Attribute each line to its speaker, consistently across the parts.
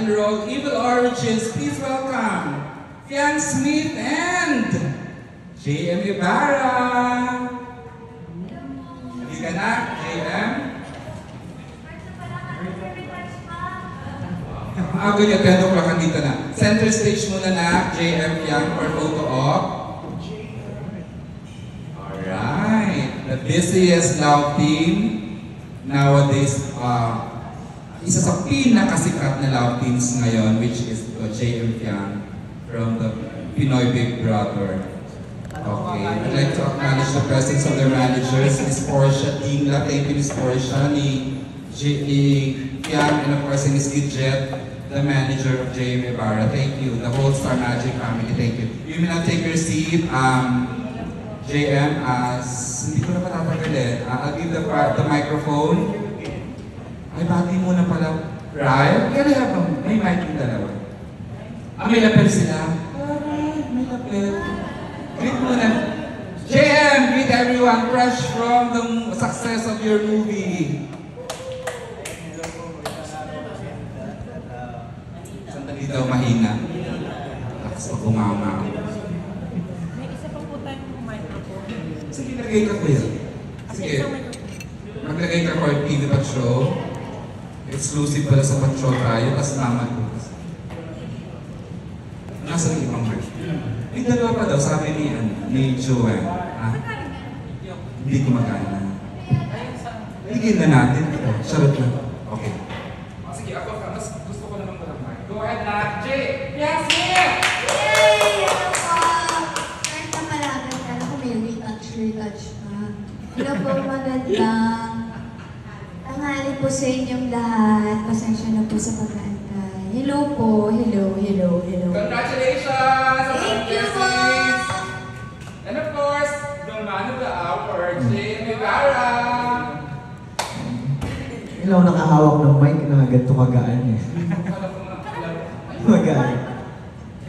Speaker 1: and Road, Evil Origins. Please welcome Fian Smith and JM Ibarra. Hindi ka na, JM? Ganyan, 10 o'clock dito na. Center stage muna na, JM Fian for photo op. Alright, the busiest Lao team nowadays. Isa sa pinakasikat na Lao teams ngayon, which is JM Fian from the Pinoy Big Brother. Okay, I'd like to acknowledge the presence of their managers, Miss Portia Tingla, thank you Miss Portia, ni Fian, and of course Miss Gidget, the manager of JM Ibarra. Thank you, the whole Star Magic family, thank you. You may now take your seat. JM, hindi ko na patatagalin. I'll give the microphone. Ay, bati muna pala. Right? Kaya habang may mic yung dalawa. May lapel sila. May lapel. Greet muna. JM, greet everyone fresh from the success of your movie. Sandali daw mahina. Lakas pag-bungama.
Speaker 2: May isa pa po tayong microphone.
Speaker 1: Sige, lagay ka kuya. Sige. Maglagay ka for TV Pat Show. Exclusive pala sa Pat Show tayo, tapos naman ko. Nasa ng ibang mic. May dalawa pa daw, sabi ni Joanne. Hindi ko magana. Higil na natin. Charot lang. Okay. Sige, ako mas gusto ko naman walang mic. Go ahead na, Jay! Yes, yeah!
Speaker 3: Yay! Ano po? Kahit na malapit ka, ako may retouch pa. Hello po, magandang tanghali po sa inyong lahat. Pasensya na po sa pag-aantay. Hello po, hello.
Speaker 1: Congratulations!
Speaker 3: Thank you po!
Speaker 1: And of course, the man of the hour, JM Ibarra!
Speaker 4: Ilang nakahawak ng mic na ganito kagaan eh. Magaan.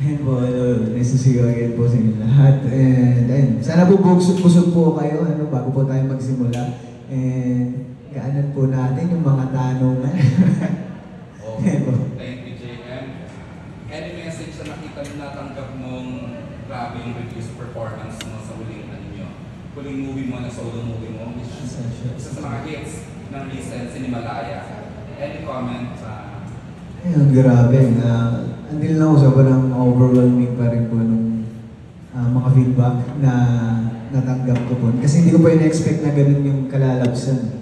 Speaker 4: Ayun po, hello. Nice to see you again po sa inyo lahat. And ayun, sana po busog po kayo bago po tayo magsimula. And gaanan po natin yung mga tanungan.
Speaker 1: Thank you, JM. Any message na nakita nyo natanggap mong grabe yung reduced performance mo sa huling movie mo na solo movie mo? Isa sa mga hits ng recent Sinimalaya. Any comment?
Speaker 4: Ayun, grabe. Until now, sobrang overwhelming pa rin po nung mga feedback na natanggap ko po. Kasi hindi ko pa in-expect na ganun yung kalalabsan.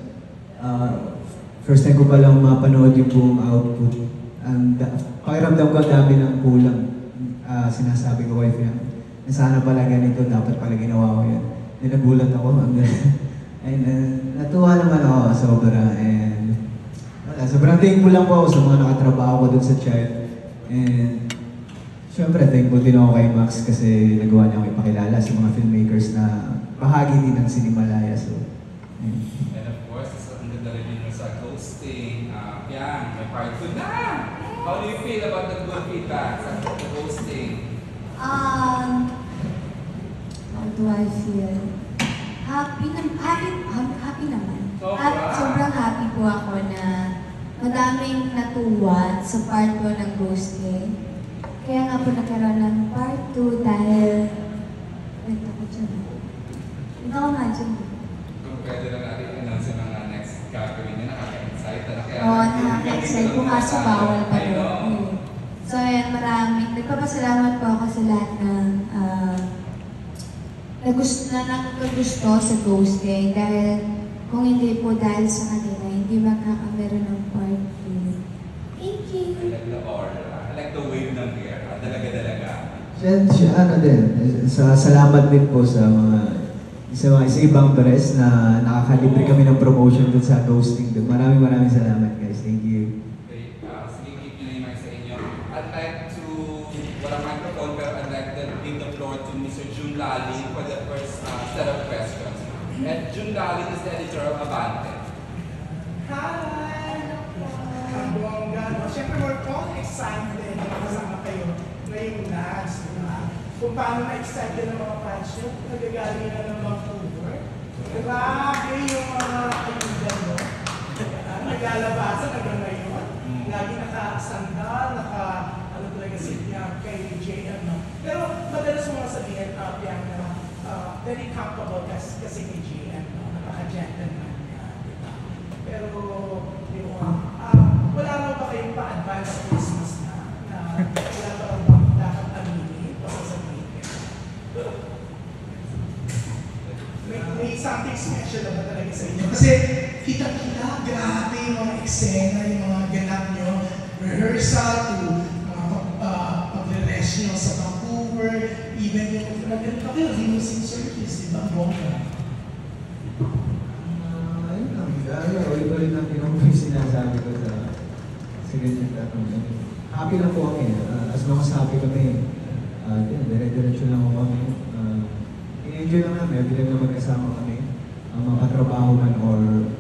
Speaker 4: First time ko palang mapanood yung buong output. And pakiramdam ko ang dami ng kulang. Sinasabi ko kay Fian, sana pala ganito, dapat pala ginawa ko yan. Nagulat ako. And natuwa naman ako sobra. And sobrang thankful lang po ako sa mga nakatrabaho ko dun sa Child. And syempre, thankful din ako kay Max kasi nagawa niya ako ipakilala sa mga filmmakers na bahagi din ng Sinimalaya. So,
Speaker 1: And of course, ang ganda rin yun sa ghosting. Yan, may part 2 na! How do you feel about the good feedback sa ghosting?
Speaker 3: How do I feel? Happy naman. Sobrang happy po ako na madaming natuwa sa part 1 ng ghosting. Kaya nga po nagkaroon ng part 2 dahil kwento ko dyan. Ito ko nga dyan.
Speaker 1: Kung pwede lang natin announce yung mga next gagawin niya, nakaka-excite.
Speaker 3: Oo, nakaka-excite. Kung kaso bawal pa rin. So ayan, nagpapasalamat po ako sa lahat ng nagkagusto sa ghosting dahil kung hindi po dahil sa kanila, hindi magkakameron ng part 2. Thank you!
Speaker 1: I like the aura. I like the wave ng hair. Dalaga-dalaga.
Speaker 4: Salamat din po sa ibang press na nakakalibre kami ng promotion dun sa ghosting dun. Maraming salamat guys. Thank you.
Speaker 1: Okay, sige, keep nyo na yung mic sa inyo. I'd like to, walang microphone, pero I'd like to give the floor to Mr. June Lali for the first set of questions. And June Lali is the editor of Abante.
Speaker 5: Hi! Ang bongga, no? Siyempre, we're all excited na kasama kayo ngayong last, diba? Kung paano na-excited ng mga fans nyo, nagagaling na ng Vancouver. Grabe yung mga kaibigan mo. Naglalabasan hanggang ngayon. Lagi naka-sandal, ano talaga siya kay JM, no? Pero madalas mo nga sabihin, Piang, na very comfortable kasi ni JM, no? Napaka-gentleman niya, diba? Pero, wala raw ba kayong pa-advance sa Christmas na wala ba raw ba dapat aminin o sasabihin kayo? May something special na ba talaga sa inyo? Kasi kita-kita, grabe yung mga eksena, yung mga ganap nyo, rehearsal to mga pag-rest nyo sa Vancouver, even yung nag-ganap pa kayo, limousine service, di ba? Bongga.
Speaker 4: Ayun lang, ulit-ulit ang pinong sinasabi ko sa ganyan tatanong. Happy lang po kami. As long as happy kami, dire-diretso lang ako kami. I-enjoy lang namin, every time na magkasama kami, makatrabaho man or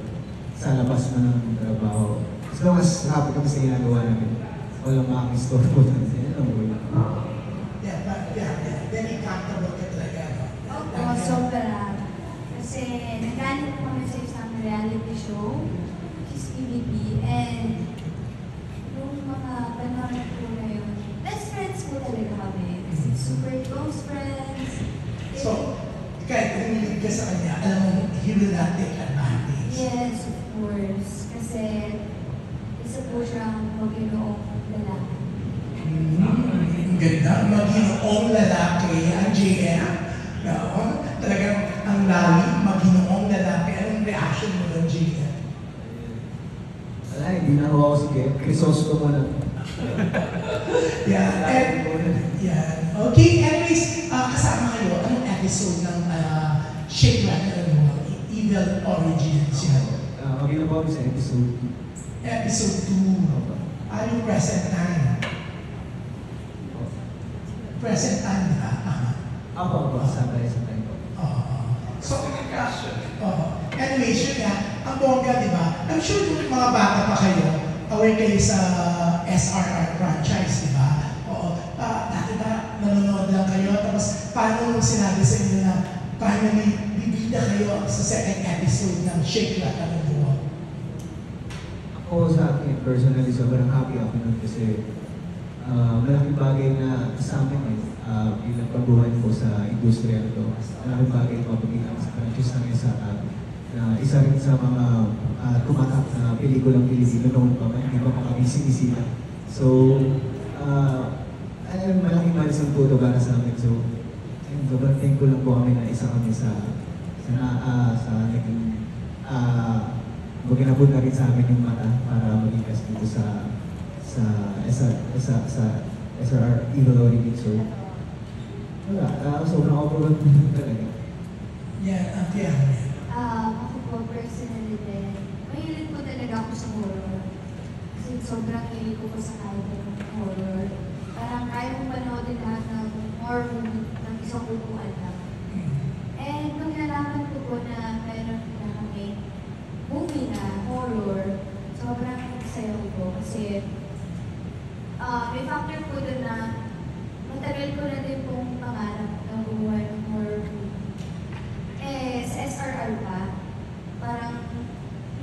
Speaker 4: sa labas man ng trabaho. As long as happy kami sa ginagawa namin, walang makakistore po natin. Yan ang buhay.
Speaker 5: Yeah. Very comfortable ka talaga, no?
Speaker 3: Oo, sobra. Kasi nagaling po kami sa isang reality show, which is PBB, and yung mga panahon po na yun, best friends po talaga kami. Kasi super close friends.
Speaker 5: So, kahit humilig ka sa kanya, alam mo, he will not take advantage.
Speaker 3: Yes, of course. Kasi isa po siyang maginoong lalaki.
Speaker 5: Ang ganda, maginoong lalaki, ang JM. No? Talagang ang lalim, maginoong lalaki. Anong reaction mo doon, JM?
Speaker 4: Wala, hindi na ako si Crisostomo na.
Speaker 5: Yeah. Okay, anyways, kasama kayo, anong episode ng Shake, Rattle, and Roll? Evil Origins yan.
Speaker 4: Magiging po kami sa episode.
Speaker 5: Episode 2. Yung present time. Present time, di ba?
Speaker 4: Ako, sabay sa tayo po.
Speaker 5: So, anyways, yun nga, ang bongga, di ba? I'm sure yung mga bata pa kayo, aware kayo sa SRR franchise, di ba? Dati ba, nanonood lang kayo, tapos paano nung sinabi sa inyo na finally, bibida kayo sa second episode ng Shake, Rattle, and Roll?
Speaker 4: Ako sa akin, personally, sobrang happy ako nun kasi malaking bagay na sa amin bilang pagbuhay ko sa industriya ito. Malaking bagay na mapagiging sa franchise ng SRR na isa rin sa mga tumatak na pelikulang Pilipino noon pa, hindi pa makabisi-bisita. So, malaking milestone po ito para sa amin. So, sobrang thankful lang po kami na isa kami sa naging maginabot na rin sa amin yung mata para maging cast dito sa SRR Evil Origins. So, wala, sobrang overwhelmed talaga.
Speaker 5: Yeah, ang tiyan.
Speaker 3: Ako po, personally din, mahilig po talaga ako sa horror. Kasi sobrang hilig ko po sa kahit ng horror. Parang kaya mong panoodin lahat ng horror movie ng isang upuan lang. And nung nalaman ko po na meron na kami movie na horror, sobrang saya ko po. Kasi may factor po doon na matagal ko na din pong pangarap na gumawa ng horror movie. Sa SRR pa, parang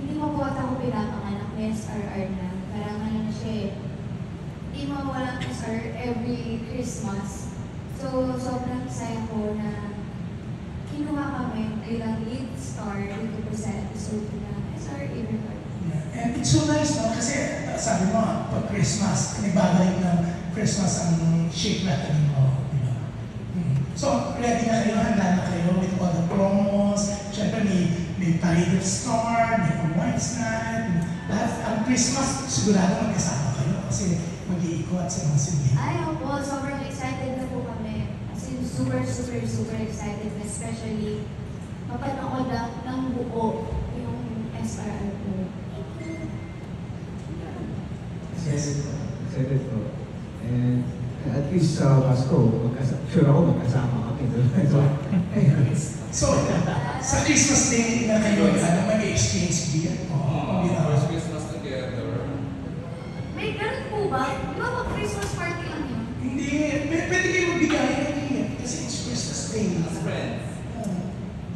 Speaker 3: hindi mo po ako pinapanganak, may SRR na. Parang ano na siya hindi mo walang SRR every Christmas. So, sobrang saya ko na kinuha kami bilang lead star dito po sa episode na SRR Everybody.
Speaker 5: And it's so nice, no? Kasi sabi mo, pag Christmas, nagbabalik ng Christmas ang Shake, Rattle, and Roll, di ba? So, ready na kayo, handa na kayo with all the promos. Siyempre, may Parade of Star, may White's Night, lahat. Ang Christmas, sigurado magkasama kayo kasi mag-iikot sa mga silbihan.
Speaker 3: Ay, opo, sobrang excited na po kami. As in, super excited na, especially mapanood ng buo yung SRR po.
Speaker 4: Excited po. And at least sa Pasko, sure ako magkasama kami.
Speaker 5: So, sa Christmas Day na kayo, mag-exchange beer.
Speaker 1: First Christmas together.
Speaker 3: May ganun po ba? Di ba mag-Christmas party lang yun?
Speaker 5: Hindi, pwede kayo magbigay ng gift kasi it's Christmas Day.
Speaker 1: As friends.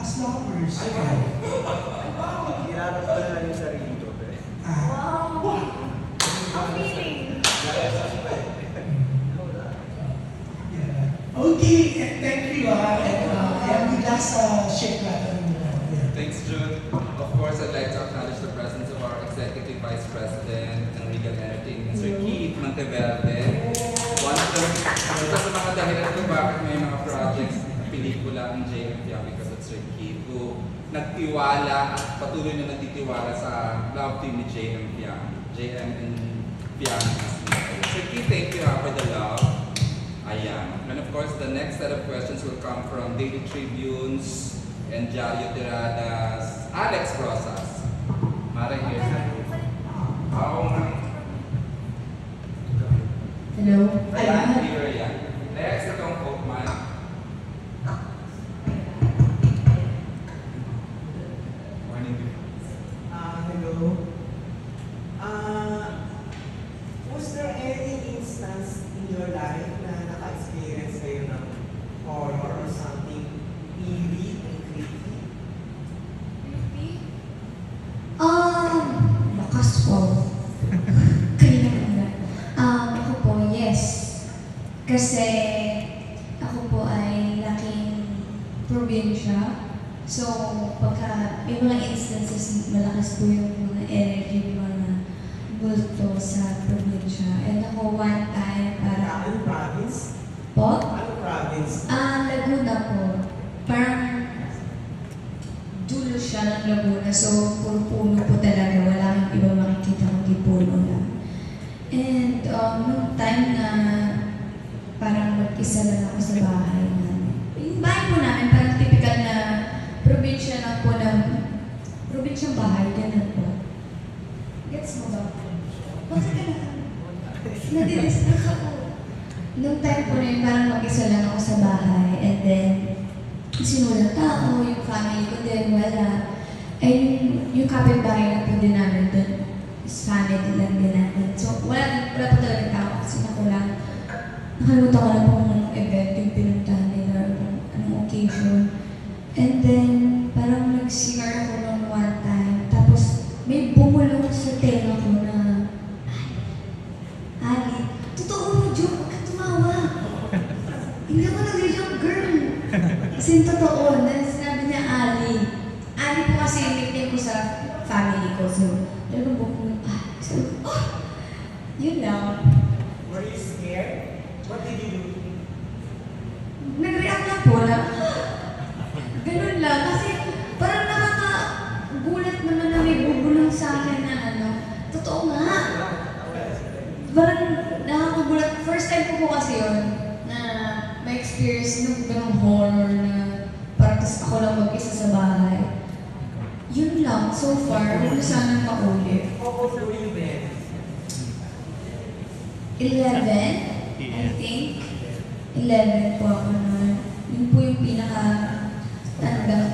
Speaker 5: As lovers.
Speaker 4: Hirap ko na lang yung sarili ko.
Speaker 3: Wow!
Speaker 5: Wow! sa ship natin.
Speaker 1: Thanks, June. Of course, I'd like to acknowledge the presence of our Executive Vice President ng Regal Entertainment, Sir Keith Monteverde. Isa sa mga dahilan kung bakit may mga projects, pelikula ang JM Fiang because of Sir Keith, who nagtiwala at patuloy na nagtitiwala sa love team ni JM Fiang. JM and Fiang. Sir Keith, thank you for the love. Ayan. And of course, the next set of questions will come from Daily Tribunes and Jalio Tiradas, Alex Rosas. Mara, here. Oo nga.
Speaker 3: Hello?
Speaker 1: Ayan, here yan. Next, itong quote man. Morning.
Speaker 6: Hello. Was there any instance in your life na naka-experience kayo ng horror or something eerie and creepy?
Speaker 3: Bakas po. Kaya ako po, yes. Kasi ako po ay laking probinsya. So, pagka may mga instances, malakas po yung mga energy, mga multo sa probinsya. And ako one time,
Speaker 6: Ano province?
Speaker 3: po?
Speaker 6: Ano province?
Speaker 3: Laguna po. Parang dulo siya ng Laguna. So, puro puno po talaga. Wala kang iba makikita kundi puno lang. And nung time na parang mag-isa lang ako sa bahay namin. Yung bahay po namin, parang typical na probinsya lang po ng probinsyang bahay. Ganun po. Gets mo ba? Bakit ka na? Nadidistract ako. Nung time po na yun, parang mag-isa lang ako sa bahay. And then, sinulat ako, yung family ko din, wala. And yung kapitbahay na po din namin doon, is family lang din natin. So, wala po talaga tao kasi nakalimutan ko lang po kung event yung pinuntahan nila or kung anong occasion. And then, parang nag-CR ako noong one time. Tapos, may bumulong sa tenga ko na, Ali, totoo mo, joke ka tumawa. Hindi ako nag-joke, girl. Kasi totoo, na sinabi niya Ali. Ali po kasi yung nickname ko sa family ko. So, talagang bumulong, so, yun lang.
Speaker 6: Were you scared? What did you do?
Speaker 3: Nag-react lang po na, ganun lang. Kasi parang nakakagulat naman na may bubulong sa akin na ano, totoo nga. Parang nakakagulat. First time ko po kasi yun na may experience nung ganung horror na parang tas ako lang mag-isa sa bahay. Yun lang, so far, huwag na sanang maulit.
Speaker 6: How old were you then?
Speaker 3: 11, I think. 11 po ako na. Yun po yung pinaka-tanda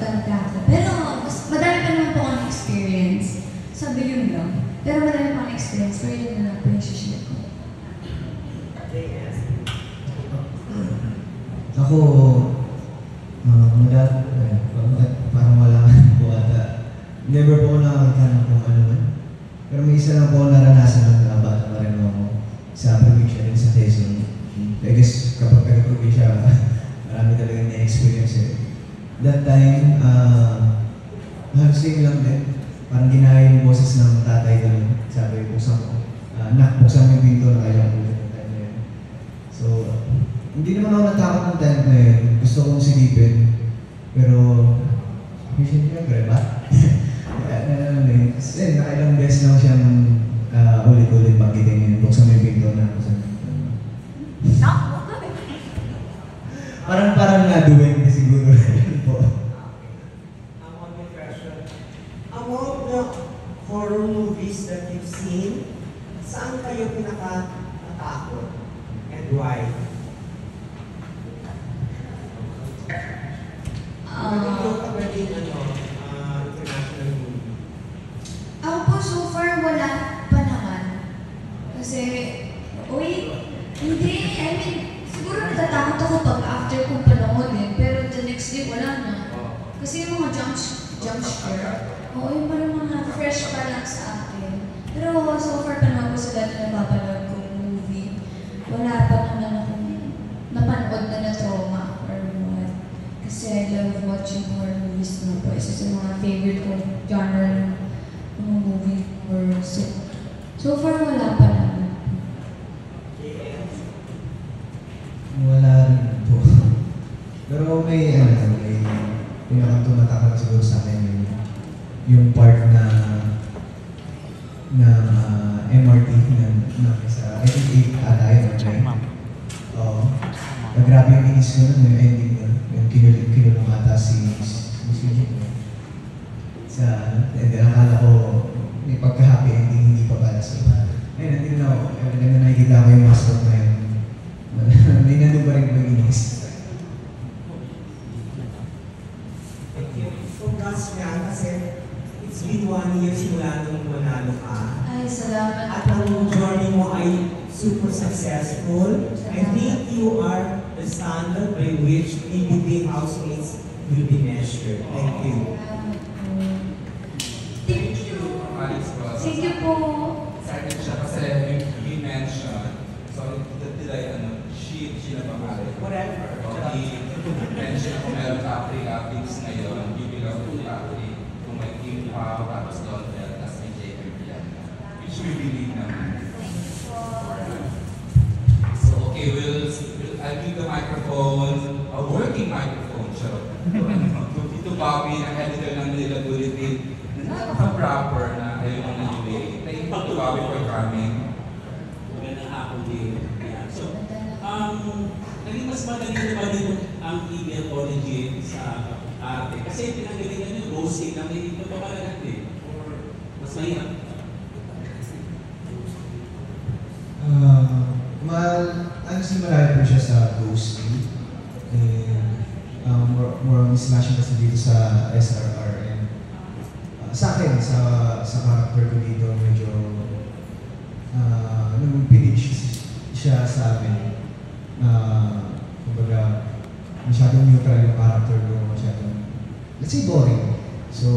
Speaker 3: ko. Pero mas madami pa naman po akong experience. Sabi yun lang. Pero madami pa akong experience. Pero yun na lang po yung share ko.
Speaker 6: JS?
Speaker 4: Ako, parang wala po ata. Never po ako nakakita ng kung ano man. Pero may isa lang po ako naranasan ng bata pa rin ako sa probinsya rin sa Quezon. I guess kapag taga-probinsya, marami talagang na-experience eh. That time, same lang din. Parang ginaya yung boses ng tatay ko. Sabi, buksan ko. Nak, buksan mo yung pinto na kaya ko ulit ng time na yun. So, hindi naman ako natakot ng time na yun. Gusto kong silipin. Pero, siyempre ba? Kasi nakailang beses na ako siyang ulit-ulit pagkitin yun. Buksan mo yung pinto na. Parang na-doing na siguro po.
Speaker 6: On the question, among the horror movies that you've seen, saan kayo pinaka-natakot? And why? Naging international movie.
Speaker 3: Ako po, so far, wala pa naman. Kasi, hindi, I mean, siguro natatakot ako pag after kong panoodin, pero the next day, wala na. Kasi yung mga jump scare, yung parang mga fresh pa lang sa akin. Pero so far pa naman po sa lahat na napapanood kong movie, wala pa naman akong napanood na na-trauma or what. Kasi I love watching horror movies na po. Isa sa mga favorite ko genre ng mga movie horror. So far, wala pa naman.
Speaker 4: Wala rin po. Pero may pinakang tumatakal siguro sa akin yung part na MRT na sa, I think 8 ata yun, right? Oo. Grabe yung inis ko nun, yung ending nun. Yung kinulong ata si Jim. And then akala ko, may pagka-happy ending, hindi pa pala. So, ayun, nandito na ako. Every time na nakikita ko yung mascot na yun, may nandun pa rin yung inis.
Speaker 6: Thank you. Congrats nga kasi it's been 1 year simula nung manalo ka.
Speaker 3: Ay, salamat
Speaker 6: At
Speaker 3: po.
Speaker 6: ang journey mo ay super successful. I think you are the standard by which PBB housemates will be measured. Thank you.
Speaker 3: Salamat po. Thank you.
Speaker 1: Alex Ross.
Speaker 3: Thank you po.
Speaker 1: Excited siya kasi you mentioned, sorry, did I, she na ba pare?
Speaker 6: Whatever.
Speaker 1: I-mention kung meron ka Africa-Tips ngayon, you belong to Patrick, kung may Kim Pao, tapos Donald, tapos may Jacob yan. Which we believe naman. So, okay, I'll give the microphone, a working microphone, charot. To Bobby, ang editor ng Manila Bulletin, na napaka-proper na ayaw mo na yung Thank you to Bobby for coming.
Speaker 7: Magandang hapon din. Yeah. So, naging mas madali naman din ang email origin sa arte. Kasi pinanggalingan yung ghosting na may pagpapalagat din. Or mas mahirap.
Speaker 4: Honestly, marami po siya sa ghosting. More on smashing kasi dito sa SRR. And sa akin, sa character ko dito, medyo nung pinitch siya sa amin, kumbaga, masyadong neutral yung character ko, masyadong, let's say, boring. So,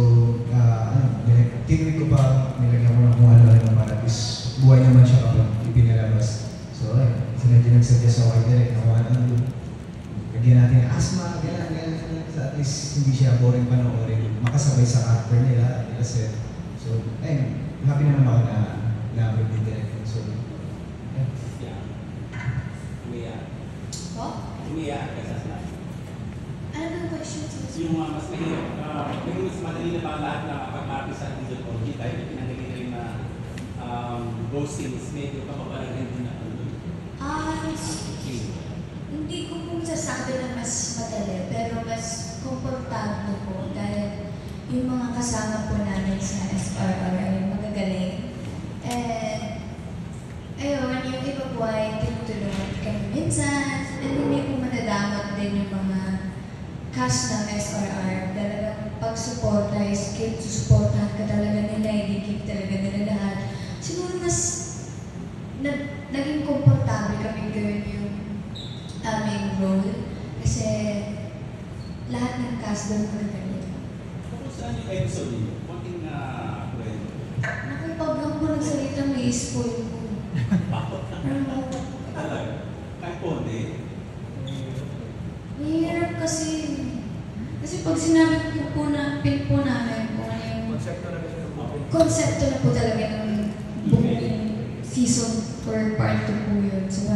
Speaker 4: tinwid ko pa, nilagyan ko ng kung ano para at least buhay naman siya kapag ipinalabas. So, sinadya nagsuggest ako kay Derek na kung ano, lagyan natin yung asthma, ganyan. So, at least hindi siya boring panoorin, makasabay sa character nila, set. So, happy naman ako na na-upload ni Derek. So,
Speaker 7: Yeah. Umiyak.
Speaker 3: Po?
Speaker 7: Umiyak ka sa slide.
Speaker 3: Ano bang question?
Speaker 7: Yung mas mahirap, yung mas madali na ba lahat na pag-mapping sa digital origin dahil pinanggalingan rin na ghosting is medyo kapapalagan din na
Speaker 3: Hindi ko po sasabi na mas madali, pero mas komportable po dahil yung mga kasama po namin sa SRR ay magagaling. And ayun, yung iba po ay tinutulungan kami minsan, and hindi po madadamot din yung mga cast ng SRR. Talagang pag-suporta is susuportahan ka talaga nila, i-give talaga nila lahat. Siguro mas naging komportable kami gawin yung aming role kasi lahat ng cast doon magagaling.
Speaker 7: Kung saan yung episode niyo? Konting kwento.
Speaker 3: Naku, pag lang po nagsalita, may spoil ko.
Speaker 7: Bakit? Talaga? Kahit konti?
Speaker 3: Mahirap kasi pag sinabi ko po pin po namin kung ano yung konsepto na po talaga ng buong season for part 2 po yun. So,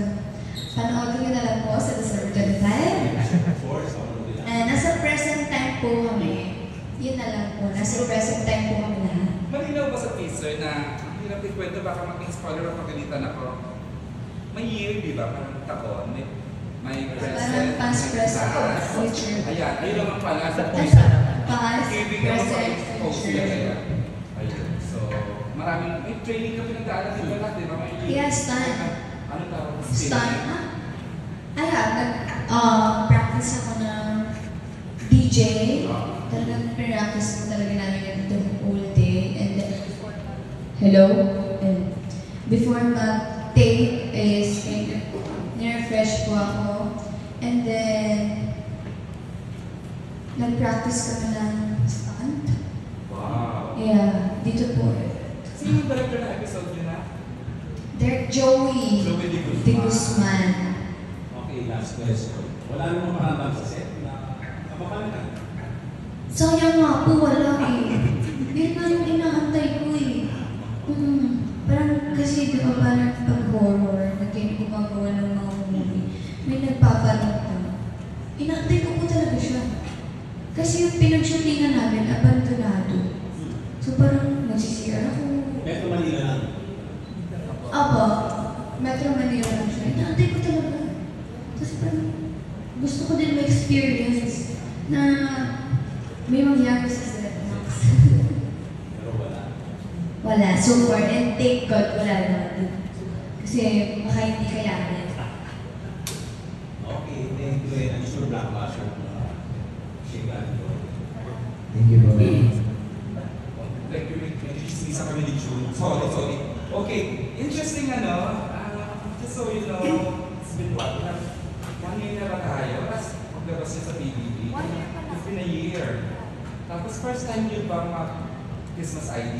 Speaker 3: panoorin nyo na lang po sa December 25.
Speaker 7: Of course, ako nila.
Speaker 3: And nasa present time po kami. Yun na lang po. Nasa present time po kami lahat.
Speaker 1: Malinaw ba sa teaser na ang hirap ikwento, baka maging spoiler o pagalitan ako? May year, di ba? Parang taon. May present.
Speaker 3: Parang past,
Speaker 1: may
Speaker 3: present,
Speaker 1: past.
Speaker 3: future.
Speaker 1: Ayan, ayun naman pala sa
Speaker 3: Nasa
Speaker 1: teaser.
Speaker 3: past,
Speaker 1: Giving naman
Speaker 3: present,
Speaker 1: pa-expose sila
Speaker 3: future.
Speaker 1: kaya. Ayun. So, maraming, may training ka pinagdaanan din ba lahat, di ba? May
Speaker 3: Yeah, stunt.
Speaker 1: Ano tawag?
Speaker 3: Stunt, ha? Practice ako ng DJ. Talagang practice ko talaga namin yung the whole day. And then, hello? And before mag-take is, nirefresh po ako. And then, nag-practice kami ng stunt.
Speaker 1: Wow.
Speaker 3: Yeah, dito po.
Speaker 1: Sino yung director na episode yun na?
Speaker 3: Joey
Speaker 1: Joey De Guzman.
Speaker 3: De Guzman.
Speaker 7: Okay, last question. Wala namang maramdam sa set na Kapapal na.
Speaker 3: Sayang nga po, wala eh. Yun nga yung inaantay ko eh. Parang kasi di ba parang pag horror, gumagawa ng mga movie, may nagpapanood na. Inaantay ko po talaga siya. Kasi yung pinag-shootingan namin, abandonado. So parang nagsisira ako.
Speaker 7: Metro Manila lang.
Speaker 3: Aba, Metro Manila lang siya. Inaantay ko talaga. Tapos parang gusto ko din ma-experience na may mangyari sa Zedmax.
Speaker 7: Pero wala.
Speaker 3: Wala. So far, and thank God, wala naman. Kasi baka hindi kayanin.
Speaker 7: Okay, thank you. I'm sure Blackbuster.
Speaker 4: Thank you, bro.
Speaker 1: Like, isa kami ni June. Sorry. Okay, interesting just so you know, it's been what? 1 year na ba tayo? Tapos maglabas niya sa PBB.
Speaker 2: 1 year pa lang.
Speaker 1: It's been a year. Tapos first time niyo ba mag-Christmas ID?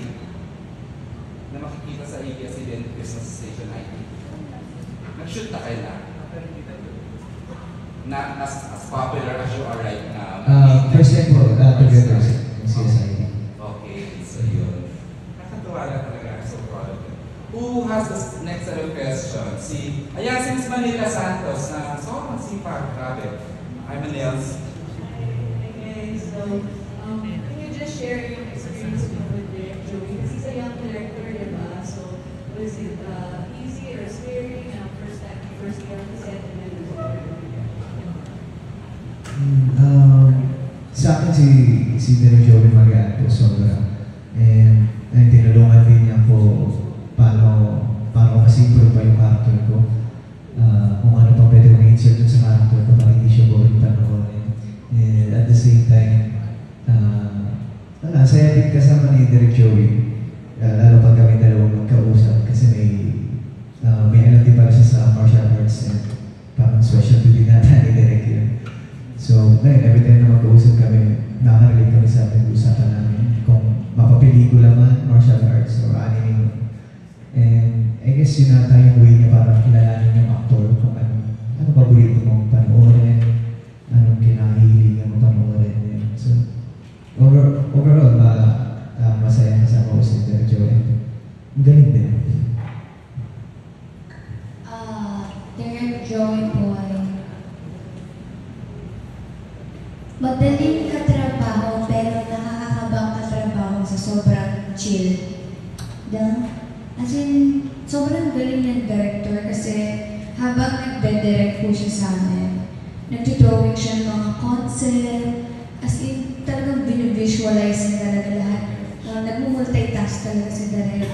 Speaker 1: Na makikita sa ABS-CBN Christmas Station ID? Nag-shoot na kayo na? As popular as you are right now.
Speaker 4: First time po, together sa CSID.
Speaker 1: Okay, so yun. Nakatuwa lang talaga. I'm so proud of you. Who has the next set of questions? Ayan, si Ms. Manila Santos na sobrang sipag. Grabe. I'm Nels.
Speaker 8: Okay, so can you just share your experience with Direct Joey? Because he's a young director, diba? So was it easy or scary? First year on the set and then
Speaker 4: Sa akin si Direk Joey Marian po sobra. And tinulungan din niya po paano kasi improve pa yung character ko. Kung ano pa pwede kong insert dun sa character ko para hindi siya boring panoorin. And at the same time, saya din kasama ni Direk Joey. Lalo pag kami dalawang magkausap kasi may alam din pala siya sa martial arts and parang specialty din natin ni Direk yun. So, ngayon, every time na mag-uusap kami, nakaka-relate kami sa ating usapan namin kung mapapelikula man, martial arts, or anime. And I guess yun nata yung way niya para kilalanin yung actor kung ano paborito mong panoorin, anong kinahilig mo panoorin. So, overall, masaya kasama ko si Direk Joey. Ang galing din.
Speaker 3: Direk Joey po ay madaling katrabaho pero nakakakabang katrabaho sa sobrang chill. As in, sobrang galing ng director kasi habang nagde-direct po siya sa amin, nagtudrawing siya ng mga concept, as in talagang binivisualize niya talaga lahat. Nagmumultitask talaga si Direk.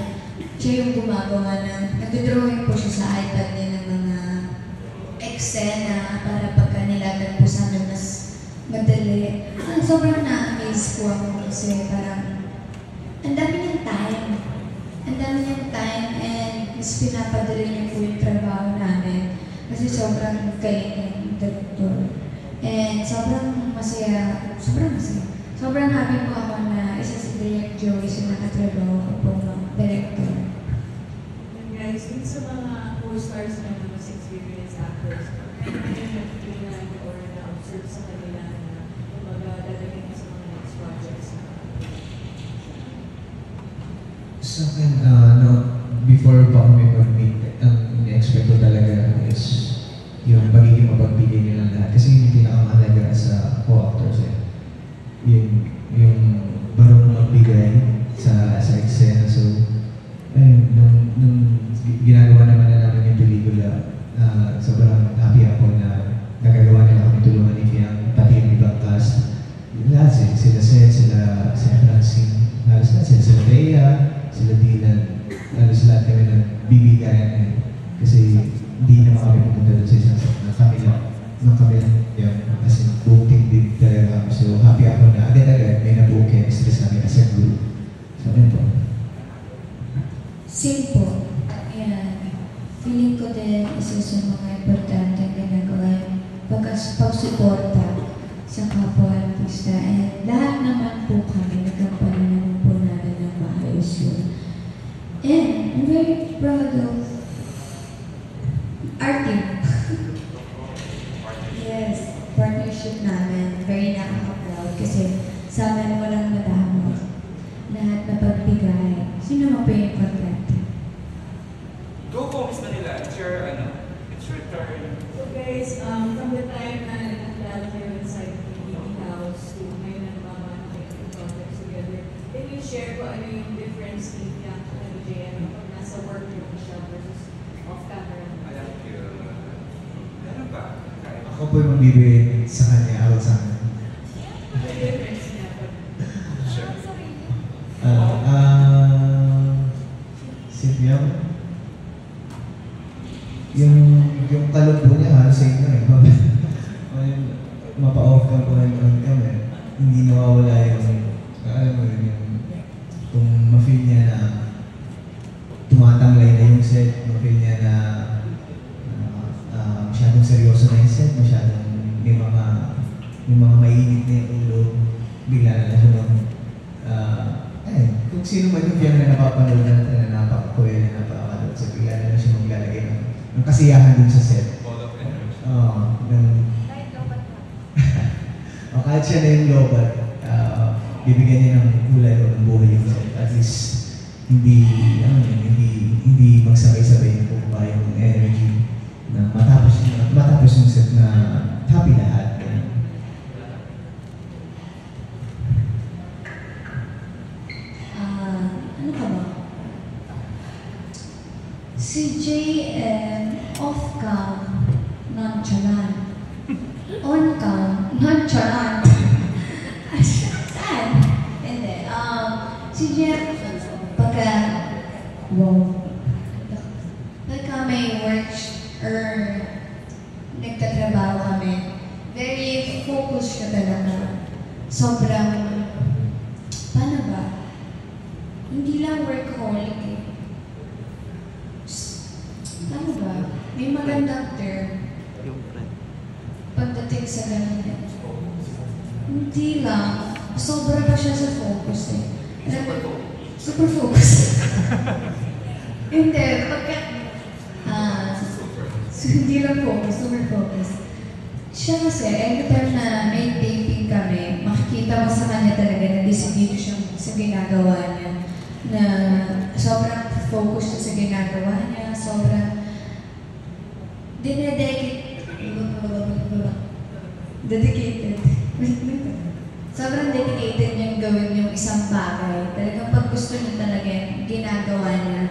Speaker 3: Siya yung gumagawa ng, nagtudrawing po siya sa iPad niya ng mga eksena para pagka nilagay po sa amin mas madali. Sobrang na-amaze po ako kasi parang ang dami niyang time. Ang dami niyang time and mas pinapadali niya po yung trabaho namin kasi sobrang galing ng director. And sobrang masaya. Sobrang happy po ako na isa si Direk Joey sa nakatrabaho ko po ng director.
Speaker 8: And guys, dun sa mga co-stars na mga experienced actors, ano yung natutunan or na-observe sa kanila na magdadalagin sa mga next projects?
Speaker 4: Sa akin, before pa kami mag-meet, ang in-expect ko talaga is yung pagiging mapagbigay nila lahat. Kasi yung pinakamahalaga sa co-actors yung marunong magbigay sa eksena. So, ayun, nung ginagawa naman na namin yung pelikula, sobrang happy ako na nagagawa nila kami tulungan ni Fiang, pati yung ibang cast. Lahat sila Seth, sila Francine, halos lahat sila Rhea, sila Dylan, halos lahat kami nagbibigayan kasi hindi naman kami pumunta doon sa isang kabilang kasi buong team din talaga kami. So happy ako na agad-agad may nabuong chemistry sa amin as a group. So yun po.
Speaker 3: Same po. Ayan. Feeling ko din isa sa mga importante na ginagawa yung pagsuporta sa kapwa artista. And lahat naman po kami nagkampanya naman po natin ng maayos yun. And I'm very proud of our team. Yes, partnership namin. Very
Speaker 8: si Bianca and JM kapag nasa workroom siya versus off-camera?
Speaker 1: Alam ko. Ano ba?
Speaker 4: Ako po yung magbibigay sa kanya, araw sa akin.
Speaker 8: Ano yung difference niya?
Speaker 1: Sure.
Speaker 4: Si Bianca, yung kalog po niya, halos same na eh. Mapa-off ka po on kami. Hindi nawawala yung, alam mo yun, yung kung ma-feel niya na tumatanglay na yung set, ma-feel niya na masyadong seryoso na yung set, masyadong may mga mainit na yung ulo, bigla na lang siya kung sino man yung na napapanood natin na napakakuya na napakalot, so bigla na lang siya maglalagay ng kasiyahan dun sa set.
Speaker 1: Ball of energy.
Speaker 4: Kahit siya na yung lobat, bibigyan niya ng kulay o ng buhay yung set. At least, hindi magsabay-sabay na pupuha yung energy na matapos yung set na happy lahat.
Speaker 3: Ano ka ba? Si JM off-cam, nonchalant. On-cam, nonchalant. Saan? Hindi. Si JM, pagka may work or nagtatrabaho kami, very focused siya talaga. Sobrang, paano ba? Hindi lang workaholic eh. Ano ba? May magandang term. Pagdating sa ganun eh. Hindi lang. Sobra ba siya sa focus eh. Super focus. Hindi. Hindi lang focus. Super focus. Siya kasi, every time na may taping kami, makikita mo sa kanya talaga na decidido siya sa ginagawa niya. Na sobrang focus siya sa ginagawa niya, sobrang dedicated. Sobrang dedicated niyang gawin yung isang bagay. Talagang pag gusto niya talaga yung ginagawa niya.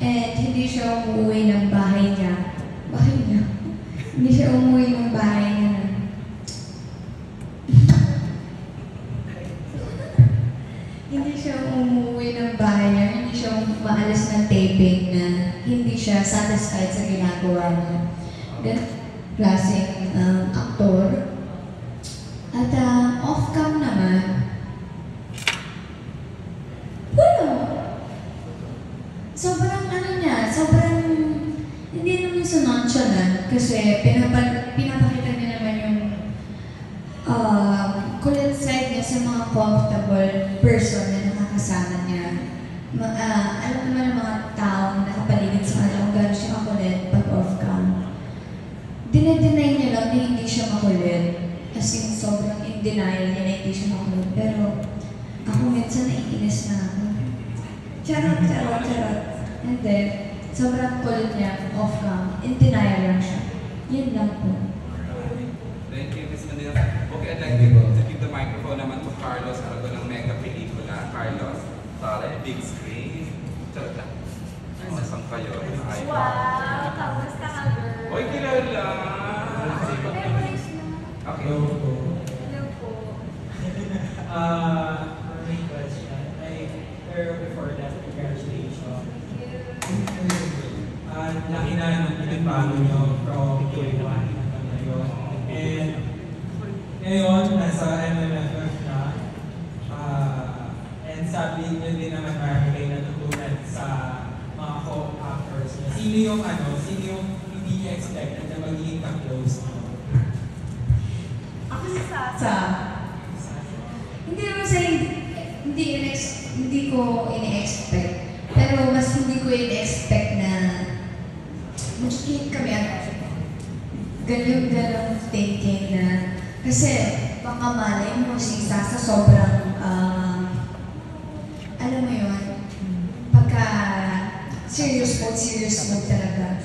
Speaker 3: And hindi siya umuwi ng bahay niya. Hindi siya umuwi ng bahay niya na hindi siya umuwi ng bahay niya, hindi siya maalis ng taping na hindi siya satisfied sa ginagawa niya. Klaseng aktor. At off-cam naman, sobrang sobrang hindi naman sa nonchalant kasi pinapakita niya naman yung kulit side niya sa mga comfortable person na nakakasama niya. Alam naman ng mga taong nakapaligid sa kanya kung gano'n siya makulit pag off-cam. Dinedeny niya lang na hindi siya makulit. As in, sobrang in denial niya na hindi siya makulit. Pero ako minsan naiinis na ako. Charot. And then, sobrang kulit niya off-cam. In denial lang siya. Yun lang po.
Speaker 1: Thank you, Ms. Manila. Okay, I'd like to give the microphone naman to Carlos Aragon ng mega pelikula. Carlos, sorry, big screen. Charot lang. Saan kayo?
Speaker 2: Wow! Kamusta ka, girl?
Speaker 1: Oy, kilala!
Speaker 2: Memories na.
Speaker 1: Okay.
Speaker 2: Hello po.
Speaker 9: My question, pero before that, congratulations. Laki na nung pinagbago nyo from Q1 hanggang ngayon. And ngayon, nasa MMFF na. And sabi nyo din naman marami kayo natutunan sa mga co-actors. Sino yung hindi niya expected na magiging ka-close nyo?
Speaker 2: Ako si Sasa.
Speaker 3: Hindi naman sa hindi ko ini-expect. Pero mas hindi ko ini-expect na magkikita kami ganyan thinking na kasi baka malay mo si Sasa sobrang alam mo yun, pagka serious mode talaga.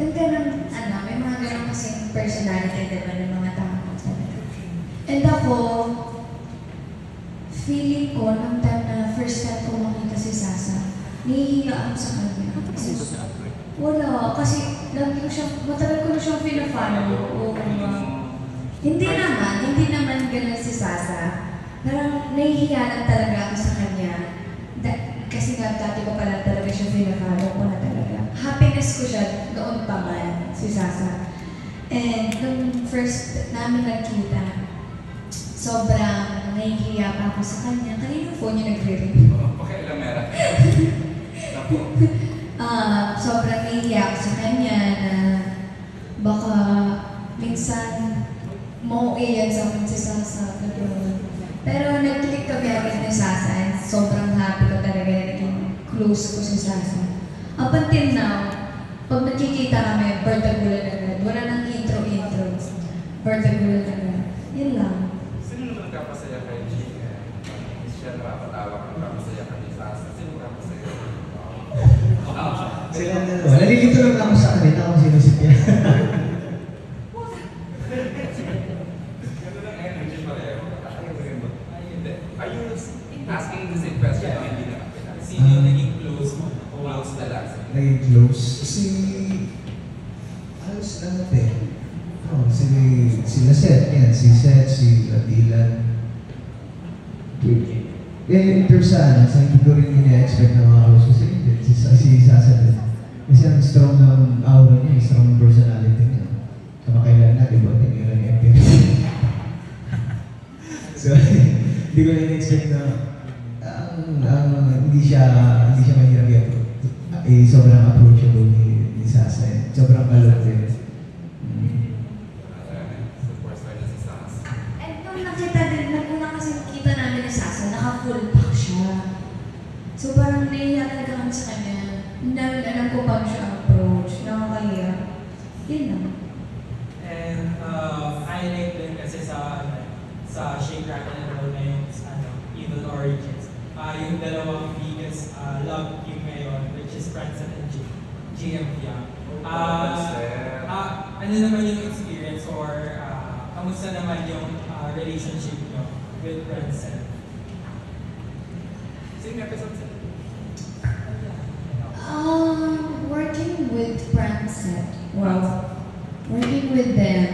Speaker 3: Yung ganun, may mga ganun kasing personality, diba, ng mga tao talaga. And ako, feeling ko, nung time na first time ko makita si Sasa, nahihiya ako sa kanya. Wala, kasi lagi ko siya, matagal ko na siyang pina-follow. Hindi naman ganun si Sasa. Parang nahihiya lang talaga ako sa kanya. Kasi nga dati ko pala talaga siya pina-follow ko na talaga. Happiness ko siya noon pa man, si Sasa. And nung first namin nagkita, sobrang nahihiya pa ako sa kanya. Kanina phone niya nagre-ring.
Speaker 1: Pakailang meron.
Speaker 3: Sobrang nahihiya ako sa kanya na baka minsan mauwi yan sa akin si Sasa. Pero nag-click kami agad ni Sasa. Sobrang happy ko talaga na naging close ko si Sasa. Up until now, pag nakikita kami, bardagulan agad. Wala nang intro-intro. Bardagulan agad. Yun lang.
Speaker 1: Sino naman nagkapasaya kay G? Siya nakapatawa kang nagkapasaya kay Sasa. Sino nagkapasaya?
Speaker 4: Sila na naman. Nalilito lang ako sa kanila kung sino si Pia.
Speaker 1: Ganda ng energy pareho. Are you asking the same question? Hindi naman.
Speaker 9: Sino yung naging close mo?
Speaker 1: Close talaga.
Speaker 4: Naging close. Halos lahat eh. Sila Seth, yan. Si Seth, si Dylan. In terms sa hindi ko rin ina-expect na mga close ko si Sasa din. Kasi ang strong ng aura niya, strong ng personality niya. Kamakailan na, diba? Tinira ni FPF. So, hindi ko rin expect na hindi siya mahirap yan. Sobrang approachable ni Sasa. Sobrang kalot din.
Speaker 3: And nung nakita din, naguna kasi nakita namin ni Sasa, naka-full pack siya. So parang naiiyak talaga kami sa kanya. Alam ko paano siya approach. Nakakahiya. Yun lang.
Speaker 9: And highlight din kasi sa Shake, Rattle, and Roll na yung Evil Origins. Yung dalawang biggest love team ngayon, which is Francet and JM Young. Ano naman yung experience or kamusta naman yung relationship nyo with Francet?
Speaker 1: Same episode sila.
Speaker 3: Working with Francet. Wow. Working with them.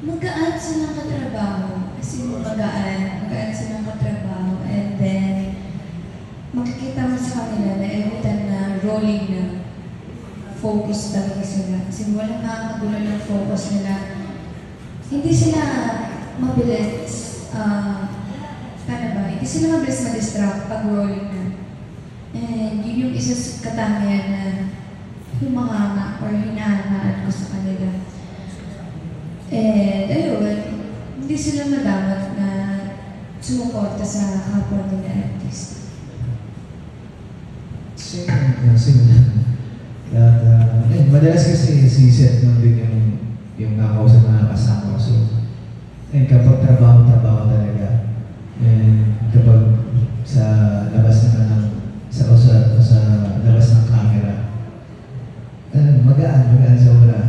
Speaker 3: Magaan silang katrabaho. Kasi magaan silang katrabaho. And then, makikita mo sa kanila na every time na rolling na, focus talaga sila. Kasi walang nakakagulo ng focus nila. Hindi sila mabilis, hindi sila mabilis ma-distract pag rolling na. And yun yung isa sa katangian na humahanga or hinahangaan ko sa kanila. And ayun, hindi sila madamat na sumuporta sa kapwa nila artist.
Speaker 4: Same. Madalas kasi si Seth nung din yung nakausap na kasama ko. So, kapag trabaho talaga. And kapag sa labas naman ng sa labas ng camera, magaan sa wala.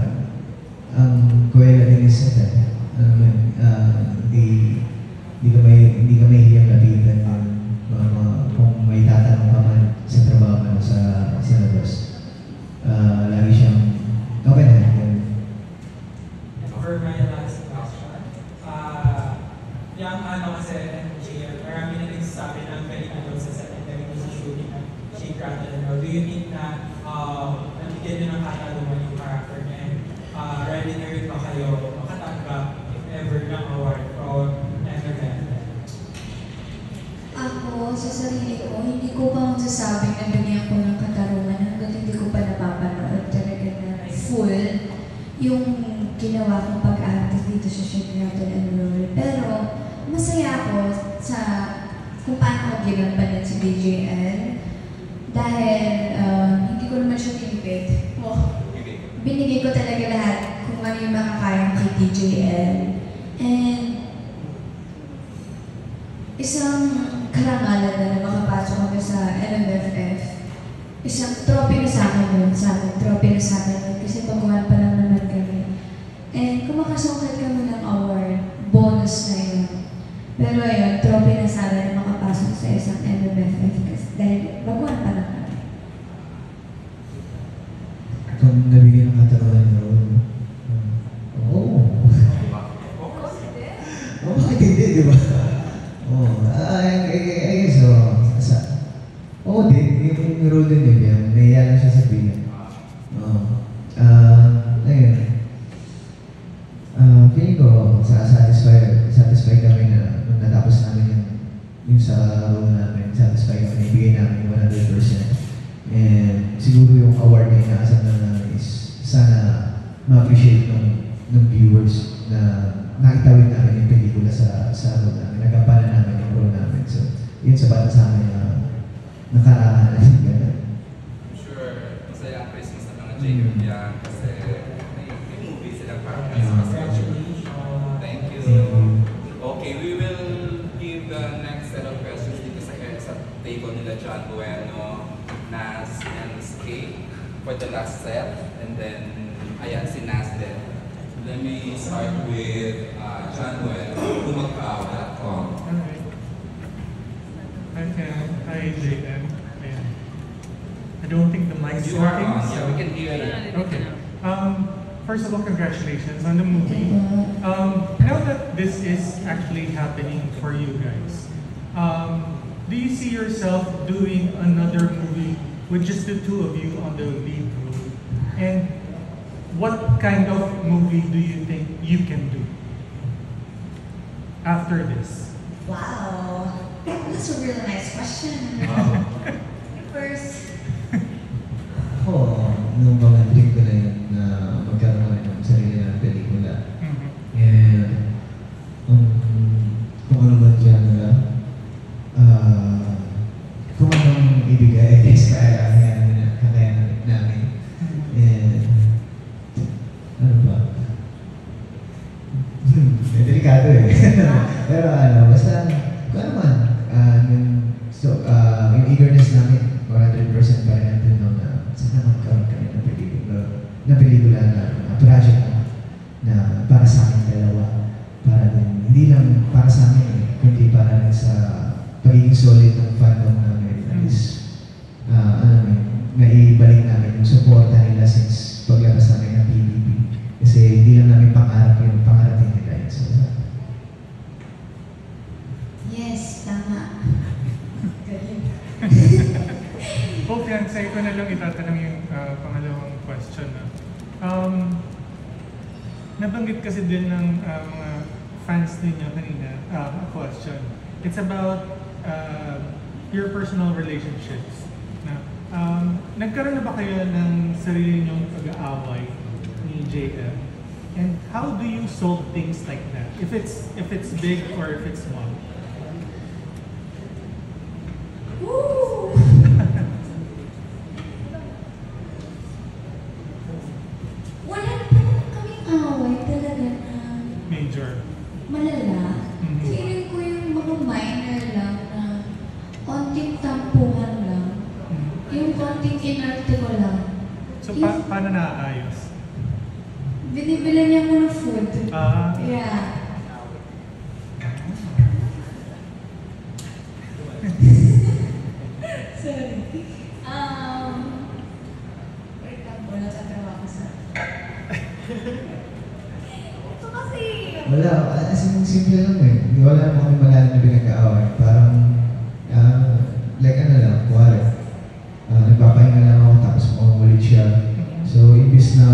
Speaker 4: Ang kuwela din is Seth. Hindi ka mahihiyang lapitan kung may tatanong ka man sa trabaho mo sa labas. Lagi siyang okay na.
Speaker 9: For my last question, yung kasi MJ, marami na nagsasabi ng galing na daw sa secondary mo sa shooting ng Shake, Rattle, and Roll. Do you think na nabigyan nyo ng katalungan yung character niya and ready na rin ba kayo makatanggap if ever ng award or never then?
Speaker 3: Ako, sa sarili ko, hindi ko pa masasabing na ganyan ko ng katarungan hanggang hindi ko pa napapanood talaga na full yung ginawa kong pag-arte dito sa Shake, Rattle, and Roll. Pero, masaya ako sa kung paano ko ginampanan si DJL dahil hindi ko naman siya tinipid. Binigay ko talaga lahat kung ano yung makakaya kay DJL. And isang karangalan na makapasok kami sa LMFF. Isang trophy na sa akin yun, trophy na sa akin yun, kasi baguhan pa lang naman kami. And kung makasungkat kami ng award, bonus na yun. Pero ayun, trophy na sa akin na makapasok sa isang LMFF kasi dahil baguhan pa lang kami.
Speaker 4: Kung nabigyan ng katanungan niyo, oo. Oo, bakit hindi, di ba? Oo, I guess, oo din, yung role din yun yan, nahiya lang siya sabihin. Oo. Ayun. Feeling ko, satisfied kami na nung natapos namin yung sa role namin, satisfied kami, ibigay namin yung 100%. And siguro yung award na inaasam na namin is sana ma-appreciate ng viewers na nakitawid namin yung pelikula sa role namin, nagampanan namin yung role namin. So, yun sapat sa amin na nakaraan na gano'n.
Speaker 1: I'm sure masaya ang Christmas ng mga Jacob yan kasi may movie silang parang Christmas schedule. Thank you. Okay, we will give the next set of questions dito sa table nila John Bueno, Nas, and Skate for the last set. And then, ayan si Nas din. Let me start with John Bueno, Lumagkaw.com.
Speaker 10: Hi, JM. I don't think the mic's
Speaker 1: You are
Speaker 10: working.
Speaker 1: on, yeah, we can hear you.
Speaker 10: Okay. First of all, congratulations on the movie. Now that this is actually happening for you guys, do you see yourself doing another movie with just the two of you on the lead role? And what kind of movie do you think you can do after this?
Speaker 3: Wow, that's a really nice question. First,
Speaker 4: Ako, nung mga dream ko na yun na magkaroon kami ng sarili ng pelikula. And kung ano man dyan nila, kung anong ibigay, kakayanan namin. And ano ba? Delikado eh. Pero basta, kung ano man, yung eagerness namin, 100% pa rin natin no, na sana magkaroon kami ng pelikula na project na para sa akin dalawa. Para din, hindi lang para sa amin kundi para rin sa pagiging solid ng fandom namin. At least, naibalik namin yung supporta nila since paglabas namin ng PBB. Kasi hindi lang namin pangarap yung pangarating nila yun. So,
Speaker 3: yes, tama. Galing.
Speaker 10: Okay, sa'yo ko na lang itatanong yung pangalawang question. Nabanggit kasi din ng mga fans ninyo kanina, a question. It's about your personal relationships. Nagkaroon na ba kayo ng sarili ninyong pag-aaway ni JM? And how do you solve things like that? If it's big or if it's small?
Speaker 3: Woo! Wala naman kaming away talaga na
Speaker 10: Major.
Speaker 3: malala.
Speaker 10: Mhm.
Speaker 3: Feeling ko yung mga minor lang na konting tampuhan lang. Yung konting inarte ko lang.
Speaker 10: So, paano naaayos?
Speaker 3: Binibilan niya mo ng food. Yeah. Sorry. Wait lang po, natatawa ko sa... Ito kasi...
Speaker 4: wala, simple lang eh. Wala naman kami malalim na pinag-aaway. Parang, like ano lang, kuwari. Nagpapahinga lang ako tapos mukhang siya. So, imbis na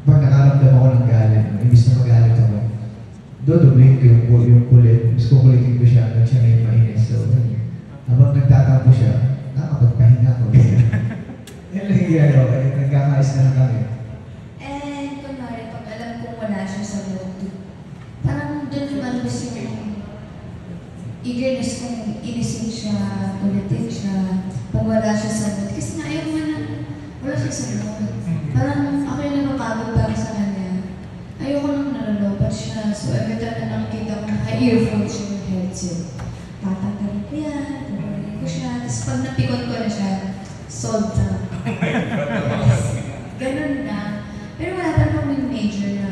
Speaker 4: pag nakaramdam ako ng galit, imbis na magalit ako, dodoblein ko yung kulit. Mas kukulitin ko siya hanggang siya ngayon mainis. So, habang nagtatampo siya, nakakapagpahinga ako. Yan lang yung ginagawa. Nagkakais na lang kami.
Speaker 3: And kunwari, pag alam kong wala siya sa loob, parang doon lumalabas yung eagerness kong inisin siya, kulitin siya, pag wala siya sa loob. Kasi nga ayaw mo na wala siya sa loob. Parang ako yung napapagod para sa kanya. Ayoko nang nalalobat siya. So every time na nakikita ko naka-earphone siya yung headset, tatanggalin ko yan, tutuloy ko siya. Tapos pag napikon ko na siya, solved na. Ganun na. Pero wala pa naman yung major na,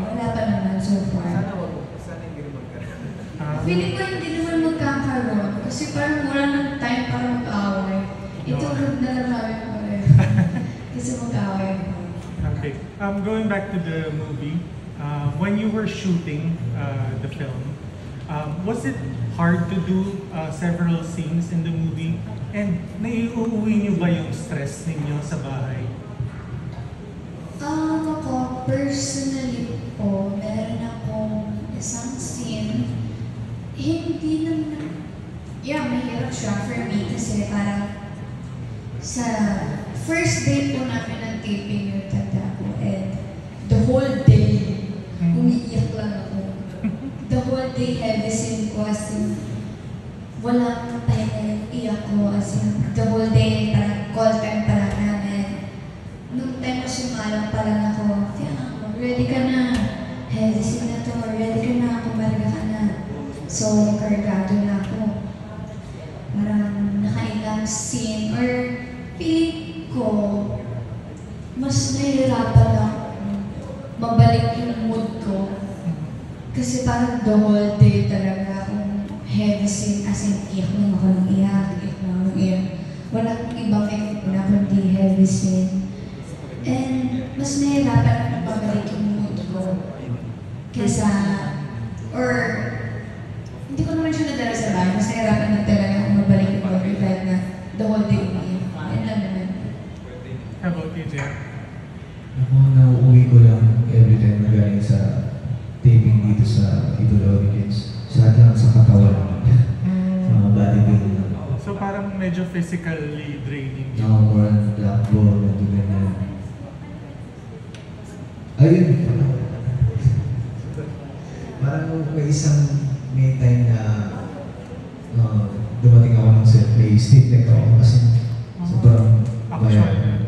Speaker 3: wala pa naman so far.
Speaker 6: Sana hindi rin magkaroon.
Speaker 3: Feeling ko hindi naman magkakaroon kasi parang wala ng time para
Speaker 8: Kasi mag-away mo.
Speaker 10: Okay. Going back to the movie, when you were shooting the film, was it hard to do several scenes in the movie? And naiuuwi niyo ba yung stress ninyo sa bahay?
Speaker 3: Ako, personally po, meron akong isang scene, hindi naman, mahirap siya for me kasi parang sa first day po namin ng taping yung tanda ko, and the whole day, umiiyak lang ako. The whole day, heavy scene ko, as in, walang time na yung iyak ko, as in, the whole day, parang call time pa lang namin. Nung time ko sumalang pa lang ako, ready ka na, heavy scene na to, ready ka na, kumarga ka na. So, kargado na ako. Parang nakailang scene, or feeling ko, mas nahihirapan ako mabalik yung mood ko. Kasi parang the whole day talaga akong heavy scene, as in, iyak lang ako ng iyak, iyak lang ako ng iyak. Wala akong ibang effect na kundi heavy scene. And mas nahihirapan ako mabalik yung mood ko. Kesa, or, hindi ko naman siya nadala sa bahay, mas nahihirapan na talaga akong mabalik yung mood ko dahil na the whole day umiyak. Yan lang naman.
Speaker 10: How about you, Jeff?
Speaker 4: Ako, nauuwi ko lang every time na galing sa taping dito sa Idol Origins. Sa lang sa katawan. Sa mga bodybuilding.
Speaker 10: So parang medyo physically draining.
Speaker 4: More on blackboard, and ganyan. Ayun. Parang may time na dumating ako ng set, may stiff neck ako kasi sobrang bayan.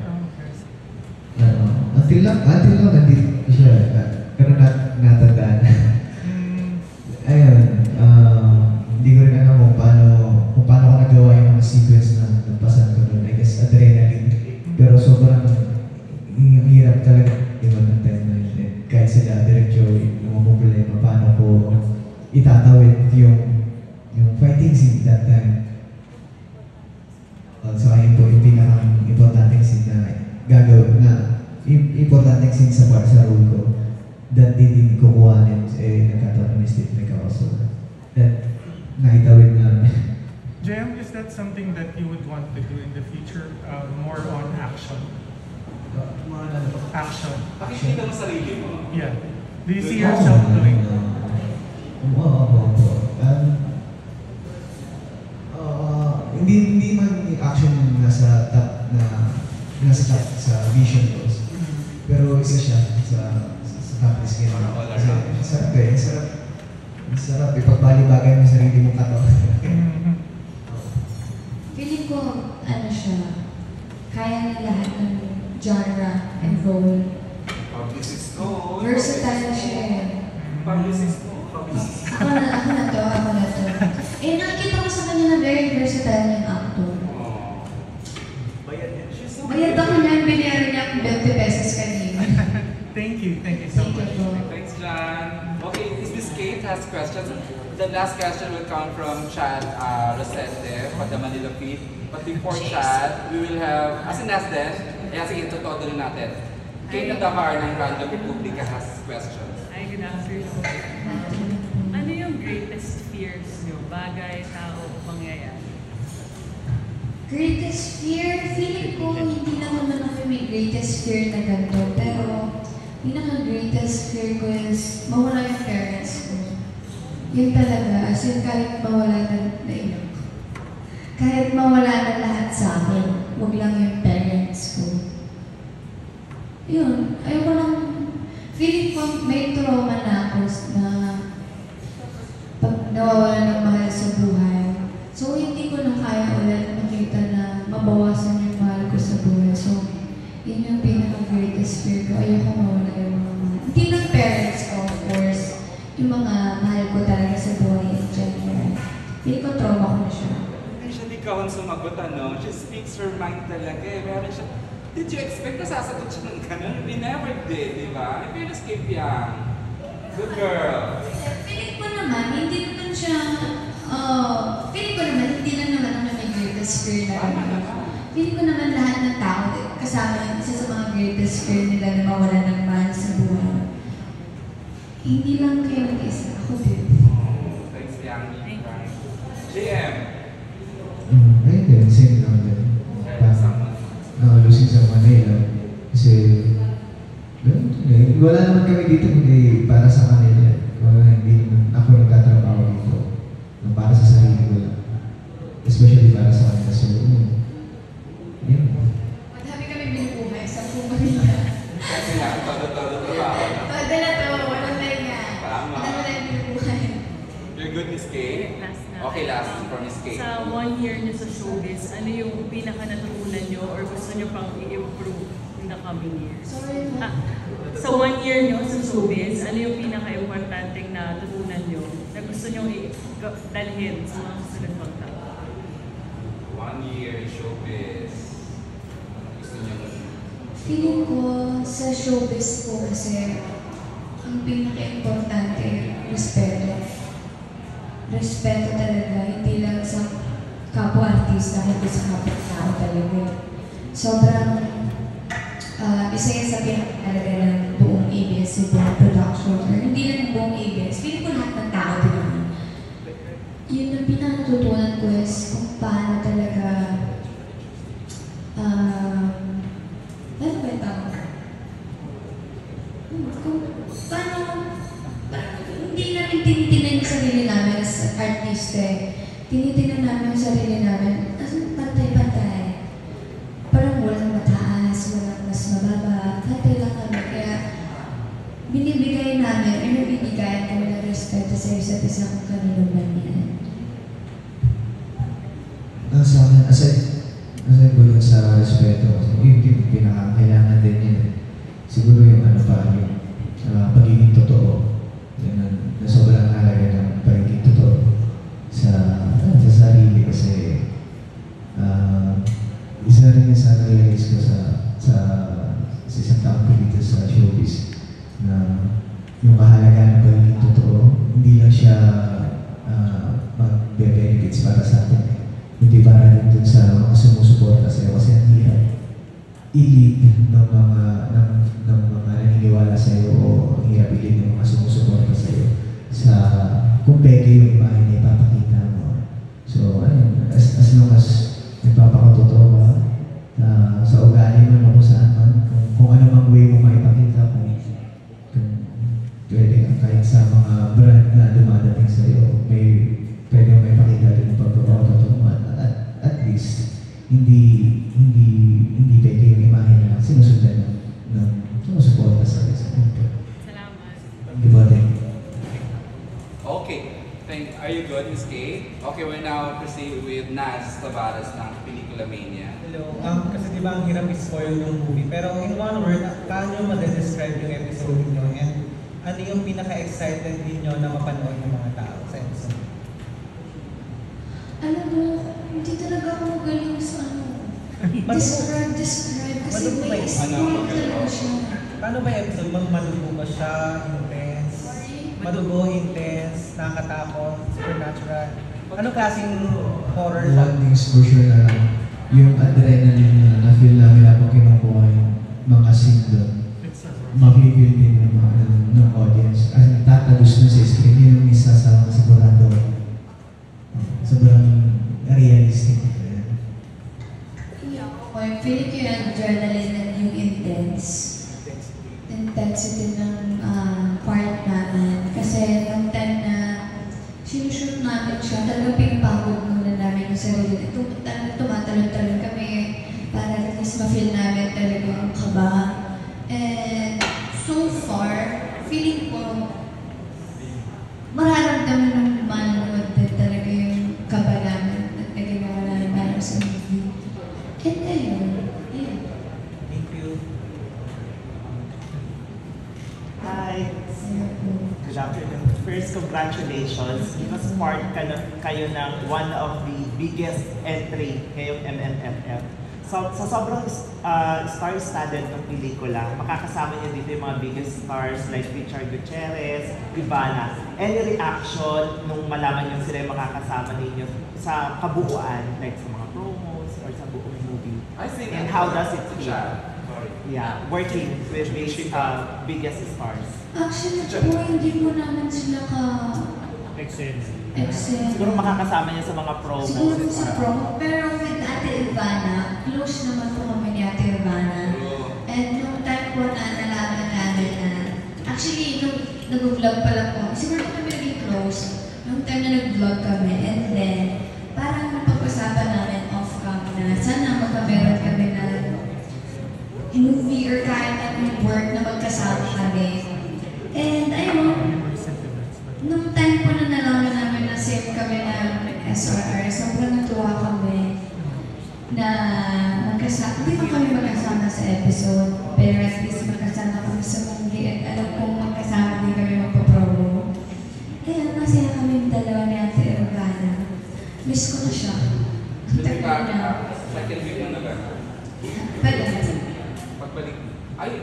Speaker 4: Until lang nandito siya. Pero natandaan. Ayun, hindi ko rin alam kung paano ko nagawa yung mga sequence na napasan ko doon. I guess adrenaline. Pero sobrang hirap talaga iba ng time na yun. Kahit sila, Direct Joey, yung mga problema, paano ko itatawid yung fighting scene that time. So ayun po, yung pinaka-importanting scene na gagawin na importanteng scene sa role ko that hindi kukuhanin nagkataon na stiff neck ako. So that nakitawid na.
Speaker 10: Jem, is that something that you would want to do in the future? More on action? Action.
Speaker 7: Pakikita mo sarili mo.
Speaker 10: Yeah. Do you see yourself doing?
Speaker 4: Hindi man action yung nasa top sa vision ko. Pero isa siya sa top list game. Kasi sarap ipagbali-bagay mo sa sarili mong katawan.
Speaker 3: Feeling ko, siya, kaya na lahat ng genre and role.
Speaker 7: Publicist ko.
Speaker 3: Versatile siya eh.
Speaker 7: Publicist ko.
Speaker 3: Ako na to. Nakikita ko sa kanya na very versatile yung actor. Bayad ako niyan, binayaran niya akong 20 pesos kanina.
Speaker 10: Thank you so much.
Speaker 11: Thanks, John. Okay, Miss Kate has questions. The last question will come from Chad Rosende from the Manila Feed. But before Chad, we will have, as in last then, sige, totoo rin natin. Kate Nadahar ng Random Republica has questions.
Speaker 2: Ay, good afternoon. Ano yung greatest fears nyo? Bagay, tao, pangyayari?
Speaker 3: Greatest fear? Feeling ko hindi lang naman ako may greatest fear na ganito. Pero, pinaka-greatest fear ko is mawala yung parents ko. Yun talaga. As in, kahit mawala na ilang. Kahit mawala na lahat sa akin, huwag lang yung parents ko. Yun. Ayoko lang. Feeling ko may trauma na ako na pag nawawala ng mahal sa buhay. So, hindi ko na kaya ulit makita na mabawasan yung mahal ko sa buhay. So, yun yung pinaka-greatest fear ko. Ayoko mawala yung mga mahal. Hindi ng parents ko, of course. Yung mga mahal ko talaga sa buhay in general. Feeling ko trauma ko na siya.
Speaker 11: Hindi siya ikaw ang sumagot, ano? She speaks her mind talaga eh. Meron siya, did you expect na sasagot siya ng ganun? We never did, di ba? In fairness kay Piang. Good girl.
Speaker 3: Feeling ko naman, hindi naman siya, feeling ko naman, hindi lang naman ako may greatest fear na ano. Feeling ko naman lahat ng tao, kasama yung isa sa biggest fear nila na mawala ng mahal sa buhay. Hindi lang kayo mag-isa, ako din.
Speaker 11: Thanks, Yang. JM.
Speaker 4: Ayun din, same lang din. Nakalusin sa Manila. Kasi, wala naman kami dito kundi para sa kanila. Hindi naman ako nagtatrabaho dito. Para sa sarili ko lang. Especially para sa kanila. So, yun.
Speaker 3: Madami kami binubuhay sa pamilya.
Speaker 11: Kasi nga, todo-todo trabaho na.
Speaker 3: Todo na to, walang tayo nga.
Speaker 11: Tama.
Speaker 3: Madami na binubuhay.
Speaker 11: You're good, Miss Kay?
Speaker 2: Last na.
Speaker 11: Okay, last for Miss Kay.
Speaker 2: Sa 1 year niyo sa showbiz, ano yung pinaka-natutunan niyo or gusto niyo pang i-improve in the coming years?
Speaker 3: Sorry mo.
Speaker 2: Sa 1 year niyo sa showbiz, ano yung pinaka-importanteng natutunan niyo na gusto niyo dalhin sa mga susunod pang taon?
Speaker 11: 1 year showbiz. Gusto niyo
Speaker 3: Feeling ko sa showbiz po kasi ang pinaka-importante, respeto. Respeto talaga, hindi lang sa kapwa-artista, hindi sa kapwa-tao talaga. Sobrang isa yan sa pinaka-alaga ng buong ABS, buong production, or hindi lang buong ABS, feeling ko lahat ng tao din naman. Yun ang pinatutunan ko is kung paano talaga, ano ba yung tawag? Kung paano, hindi namin tinitingnan yung sarili namin as artista eh. Tinitingnan namin yung sarili namin as pantay-pantay. Parang walang mataas, walang mas mababa, pantay lang kami. Kaya binibigay namin, binibigay kami ng respeto sa isa't isa kung kanino man yan.
Speaker 4: Sa akin, aside po yun sa respeto, yun yung pinakakailangan din yun. Siguro yung ano pa, yung pagiging totoo. Yun na sobrang halaga ng pagiging totoo sa sarili kasi isa rin yung sa realize ko sa isang taong ko dito sa showbiz na yung kahalagaan ng pagiging totoo, hindi lang siya mag-benefits para sa atin. Hindi para rin dun sa mga sumusuporta sa'yo kasi ang hirap i-lead ng mga naniniwala sa'yo o ang hirap i-lead ng mga sumusuporta sa'yo sa kung peke yung imahe na ipapakita mo. So, ayun, as long as nagpapakatotoo ka sa ugali mo o kung saan man, kung ano mang way mo maipakita, kung pwede ka kahit sa mga brand na dumadating sa'yo, pwede mo maipakita rin yung pagpapakatotoo mo. At least, hindi pwede yung imahe na sinusundan ng sumusuporta sa isa.
Speaker 2: Salamat.
Speaker 11: Okay. Are you good, Miss Kay? Okay, we'll now proceed with Naz Tavares ng Pelikula Mania.
Speaker 9: Hello. Kasi di ba ang hirap i-spoil yung movie, pero in one word, paano nyo madescribe yung episode nyo and ano yung pinaka-excited ninyo na mapanood ng mga tao sa episode?
Speaker 3: Alam mo, hindi talaga ako magaling sa describe kasi may story talaga siya.
Speaker 9: Paano ba yung episode? Madugo ba siya? Intense? Madugo, intense, nakakatakot, supernatural? Anong klaseng horror siya?
Speaker 4: One thing's for sure na yung adrenaline na feel namin habang kinukuha yung mga scene doon. Mapipil din ng audience. At tatagos na sa screen, yun yung isa sa mga sigurado. Sobrang realistic.
Speaker 3: Feeling ko yung adrenaline at yung intensity ng part namin. Kasi nung time na sinushoot namin siya, talagang pinapagod muna namin yung sarili. Tumatalon-talon kami para at least ma-feel namin talaga yung kaba. And so far, feeling ko mararamdaman ng manonood din talaga yung kaba namin at nagagawa namin para sa movie. And ayun, yeah.
Speaker 9: Thank you.
Speaker 12: Hi. Good afternoon. First, congratulations. Because part kayo ng one of the biggest entry ngayong MMFF. So, sa sobrang star-studded ng pelikula, makakasama niyo dito yung mga biggest stars like Richard Gutierrez, Ivana. Any reaction nung malaman niyo sila yung makakasama ninyo sa kabuuan, like sa mga promos or sa buong movie?
Speaker 11: I think
Speaker 12: and how does it feel? working with these biggest stars?
Speaker 3: Actually po, hindi mo naman sila
Speaker 10: Excel.
Speaker 12: Siguro makakasama niya sa mga promos.
Speaker 3: Siguro sa promo. Pero with Ate Ivana, close naman po kami ni Ate Ivana. And nung time po na nalaman namin na, actually, nung nag-vlog pa lang po, siguro kami naging close. Nung time na nag-vlog kami, and then, parang napag-usapan namin off-cam na sana magkameron kami na movie or kahit anong work na magkasama kami. And ayun, nung time po na nalaman namin na same kami na SRR, sobrang natuwa kami na magkasama. Hindi pa kami magkasama sa episode, pero at least magkasama kami sa movie at alam kong magkasama din kami magpapromo. Kaya masaya kami dalawa ni Ate Urbana. Miss ko na siya. Tagal na.
Speaker 11: Second week na ba? Pagbalik. Ay,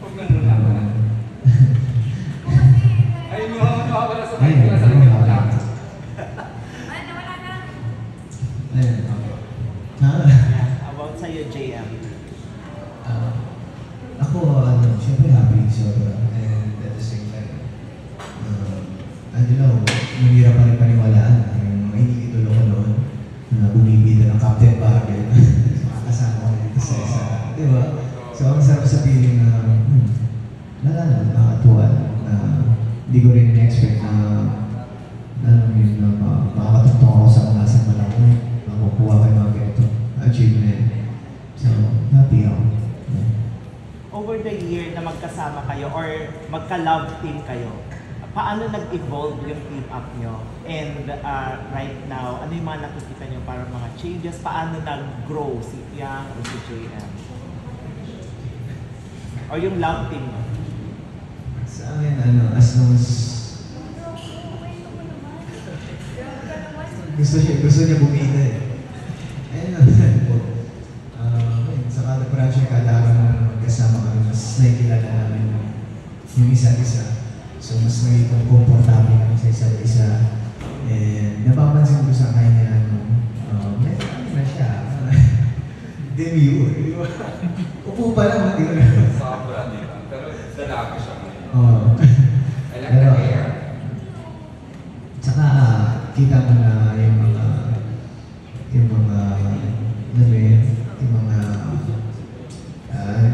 Speaker 11: pag ganun na ba? Ay, wala sa mic. Wala sa likod lang.
Speaker 2: Ay, nawala na.
Speaker 12: About sa'yo, JM.
Speaker 4: Ako, syempre happy sobra. And at the same time, I don't know, mahirap pa rin paniwalaan. Yung mga iniidolo ko noon, na bumibida ng Captain Bargain. Makakasama ko dito sa isa. Di ba? So, ang sarap sa feeling na, nakakatuwa. Hindi ko rin in-expect na, makakatugtong ako sa kalasan man ako. Makukuha kayo mga ganito achievement. So, happy ako.
Speaker 12: Over the year na magkasama kayo or magka-love team kayo, paano nag-evolve yung team up nyo? And right now, ano yung mga nakikita nyo para mga changes? Paano nag-grow si Yang o si JM? Or yung love team mo?
Speaker 4: Sa akin, as long as gusto niya bumida eh. Ayun po. Sa kada project, kada araw na magkasama kami, mas nakikilala namin yung isa't isa. So, mas naging komportable kami sa isa't isa. And napapansin ko sa kanya, may na siya. Demure. Upo pa lang, di ba?
Speaker 11: Sobra, di ba? Pero lalaki siya ngayon.
Speaker 4: Oo.
Speaker 11: I like the hair.
Speaker 4: Tsaka, kita mo na yung mga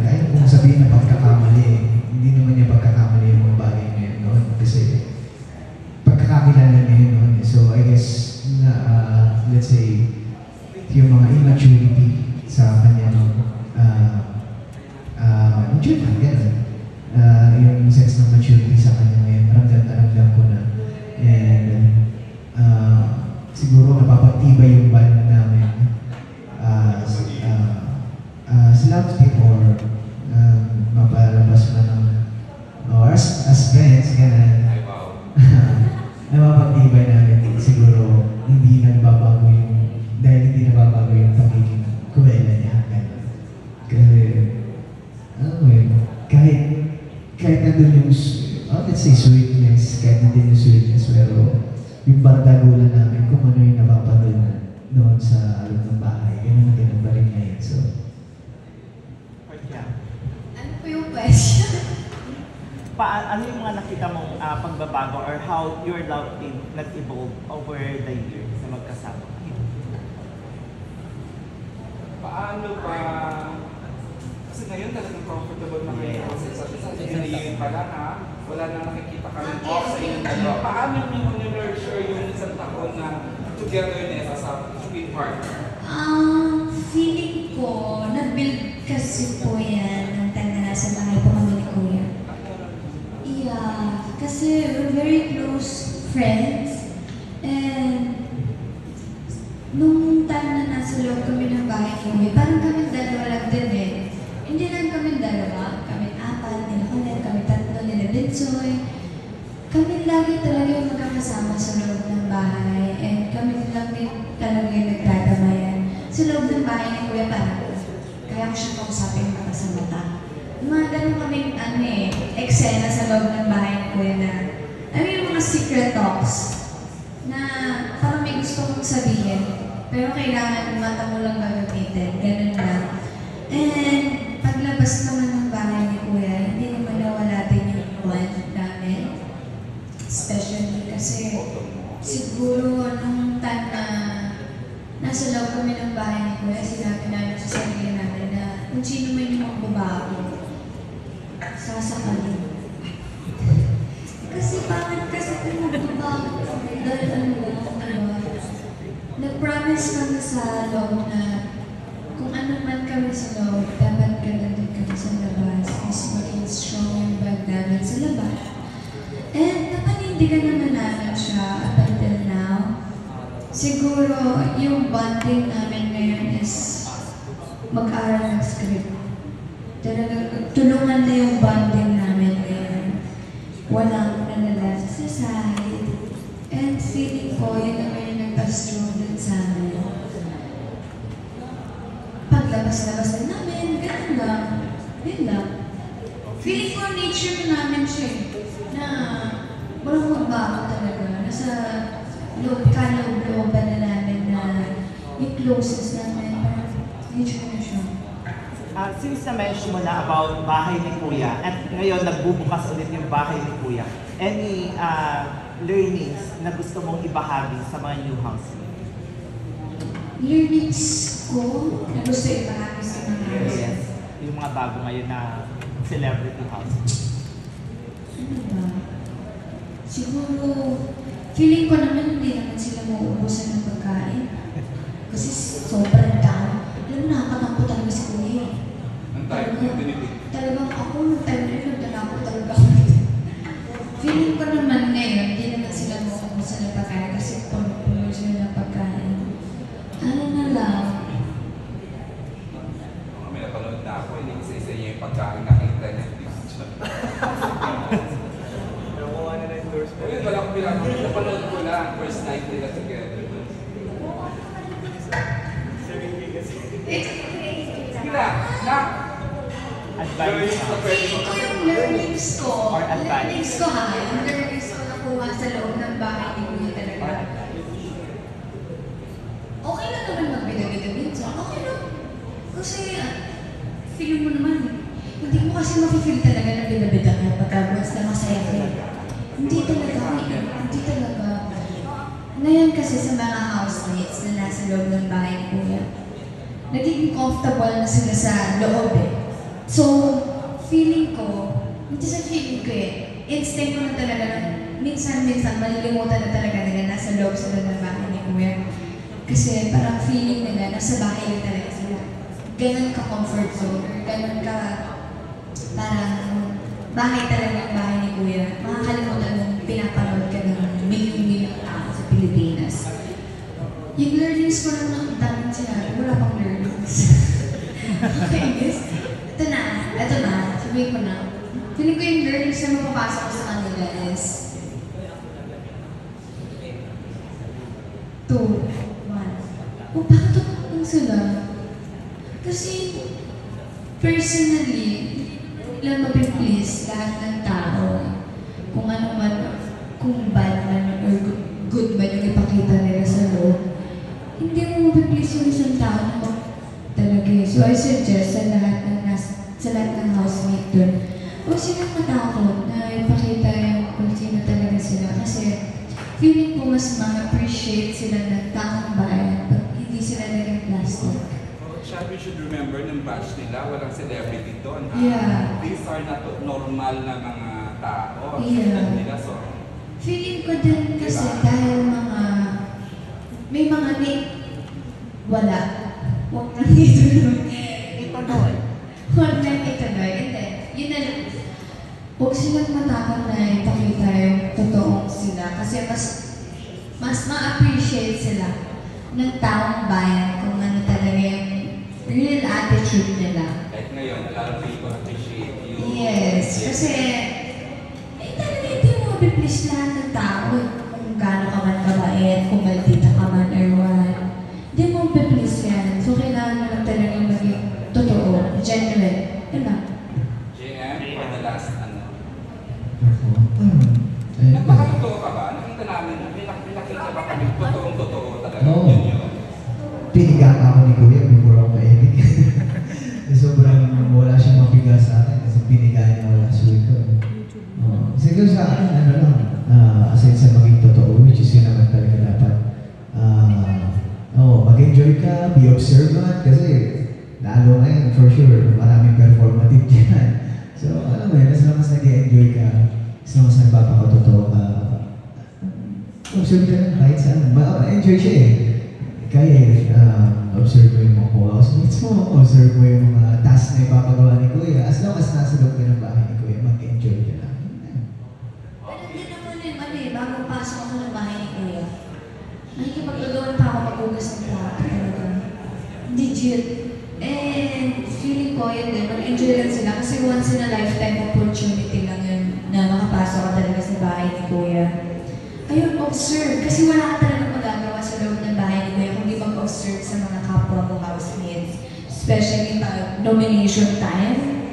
Speaker 4: kahit kung sabihin na pagkakamali, hindi naman niya pagkakamali yung mga bagay niya noon. Kasi, pagkakakilala niya yun noon. So, I guess, let's say, yung mga immaturity sa kanya, mature na, gano'n. Yung sense ng maturity sa kanya ngayon, ramdam ko na. And, siguro napapagtibay yung band namin sa love team or mapalabas man ng or as friends, gano'n. Napapagtibay namin siguro hindi nagbabago yung pagiging kuwela niya, gano'n. Kasi, kahit nandun yung, let's say sweetness, kahit nandun yung sweetness, pero yung bardagulan namin kung ano yung napapanood noon sa loob ng bahay, ganun ba rin ngayon. So,
Speaker 3: ano po yung question?
Speaker 12: Ano yung mga nakita mong pagbabago or how your love team nag-evolve over the years na magkasama?
Speaker 11: Paano ba? Kasi ngayon talagang comfortable na kayo sa isa't isa. Sinariyin pa lang ha. Wala nang nakikita kami off sa inyong dalawa. Paano nyo nurture yung isang taon na togetherness as a sweet partner?
Speaker 3: Feeling ko, na-build kasi po yan ng time na nasa bahay po kami ni Kuya. Yeah, kasi we're very close friends. And nung time na nasa loob kami ng bahay ni Kuya, parang kami dalawa lang din eh. Hindi lang kami dalawa, kami apat, nila Kuya, kami tatlo, nila Binsoy. Kami lagi talaga yung magkakasama sa loob ng bahay. And kami lang din talaga yung nagdadamayan. Sa loob ng bahay ni Kuya, parang kaya ko siya kausapin mata sa mata. Mga ganun kaming eksena sa loob ng bahay ni Kuya na, yung mga secret talks na parang may gusto kong sabihin, pero kailangan mata mo lang gagamitin. Ganun lang. promise kami sa loob na kung ano man kami sa loob, dapat ganun din kami sa labas. Mas maging strong yung bag namin sa labas. And napanindigan naman namin siya up until now. Siguro yung bonding namin ngayon is mag-aral ng script. Talagang tulungan na yung bonding namin ngayon. Walang nalaleft sa side. And feeling ko, yun naman yung nagpa-strong din sa amin. Paglabas-labas na namin, ganun lang. Yun lang. Feeling ko nature na namin siya na walang magbago talaga. Nasa kaloob-looban na namin na yung closest namin. Nature na siya.
Speaker 12: Since na-mention mo na about bahay ni Kuya, at ngayon nagbubukas ulit yung bahay ni Kuya, any learnings na gusto mong ibahagi sa mga new housemate?
Speaker 3: Learnings ko na gusto ibahagi sa mga housemate?
Speaker 12: Yes. Yung mga bago ngayon na celebrity housemate.
Speaker 3: Ano ba? Siguro, feeling ko naman hindi naman sila mauubusan ng pagkain. Kasi sobrang dami. Alam mo, nakakatakot talaga si Kuya.
Speaker 1: Ang type niya, tinipid.
Speaker 3: Talagang ako, nung time na yun, nagtanakot talaga ako. Feeling ko naman ngayon, hindi naman sila mauubusan ng pagkain kasi puno sila ng pagkain. Ano na lang?
Speaker 1: May napanood na ako, hindi isa-isa niya yung pagkain nakita niya.
Speaker 6: Nakuha na endorsement.
Speaker 1: Uy, wala akong bilang. Napanood ko lang, first night nila together. Sige na!
Speaker 12: Advice
Speaker 1: Sa pwede mo.
Speaker 3: Ito yung learnings ko.
Speaker 12: Or advice.
Speaker 3: Learnings ko ha. Yung learnings ko nakuha sa loob ng bahay ni Kuya talaga. Okay lang naman magbida-bida minsan. Okay lang. Kasi feel mo naman. Hindi mo kasi mafe-feel talaga na bida-bida ka pagka once na masaya ka. Hindi talaga. Hindi talaga. Ngayon kasi sa mga housemates na nasa loob ng bahay ni Kuya, nagiging comfortable na sila sa loob eh. So, feeling ko, hindi sa feeling ko eh, instinct ko na talaga na minsan-minsan malilimutan na talaga na nasa loob sila ng bahay ni Kuya. Kasi parang feeling nila, nasa bahay lang talaga sila. Ganun ka comfort zone, or ganun ka parang bahay talaga ang bahay ni Kuya. Makakalimutan mong pinapanood ka ng milyon-milyon tao sa Pilipinas. Yung learnings ko lang nakita ng sinabi, wala pang learnings. Okay, guys. Ito na, sabihin ko na. Feeling ko yung learnings na mapapasok ko sa kanila is 2, 1. O, bakit tutulong sila? Kasi, personally, lang mapiplease lahat ng tao. Kung ano man, kung bad man or good man yung ipakita nila sa loob. Hindi mo mapiplease yung isang tao na talaga. So, I suggest sa lahat ng housemate dun, huwag silang matakot na ipakita yung kung sino talaga sila. Kasi, feeling ko mas ma-appreciate sila ng taong bayan pag hindi sila naging plastic.
Speaker 1: Chad, we should remember ng batch nila, walang celebrity doon. Ha?
Speaker 3: Yeah.
Speaker 1: These are not normal na mga tao.
Speaker 3: Yeah.
Speaker 1: Nila, so,
Speaker 3: Feeling ko din kasi dahil may mga wala. Huwag nang ituloy.
Speaker 12: Ituloy.
Speaker 3: Huwag nang ituloy. Hindi. Yun na lang. Huwag silang matakot na ipakita yung totoong sila. Kasi mas ma-appreciate sila ng taong bayan kung ano talaga yung real attitude nila.
Speaker 1: like ngayon, a lot of people appreciate you.
Speaker 3: Yes. Kasi talaga hindi mo mapiplease lahat ng tao kung gaano ka man kabait, kung maldita ka man or what. Hindi mo mapiplease yan. So, kailangan mo lang talaga maging totoo, genuine. Yun lang.
Speaker 1: JM, for the last
Speaker 4: Eh,
Speaker 1: Nagpakatotoo ka ba? Nakita namin, may nakita ba kami totoong-totoo talaga?
Speaker 4: Oo.
Speaker 1: Yun yun.
Speaker 4: Piniga ako ni Kuya before ako ma-edit. Sobrang wala siyang mabiga sa akin kasi piniga niya ako last week ko. Siguro sa akin, ano lang, aside sa maging totoo, which is yun naman talaga dapat. Mag-enjoy ka, be observant, kasi lalo ngayon, for sure, maraming performative dyan. So, alam mo yun, as long as nag-enjoy ka, as long as nagpapakatotoo ka, observe ka lang kahit saan. Enjoy siya eh. kaya observe mo yung mga housemates mo, observe mo yung mga tasks na ipapagawa ni Kuya. As long as nasa loob ka ng bahay ni Kuya, mag-enjoy ka lang.
Speaker 3: Pero hindi naman bago pasok ako ng bahay ni Kuya, nakikipaglutuan pa ako pag-ugas ng plato talaga. Legit. And feeling ko yun din, mag-enjoy lang sila kasi once in a lifetime opportunity lang yun na makapasok ka talaga sa bahay ni Kuya. Ayun, observe. Kasi wala ka talaga magagawa sa loob ng bahay ni Kuya kundi mag-observe sa mga kapwa mo housemates. Especially pag nomination time,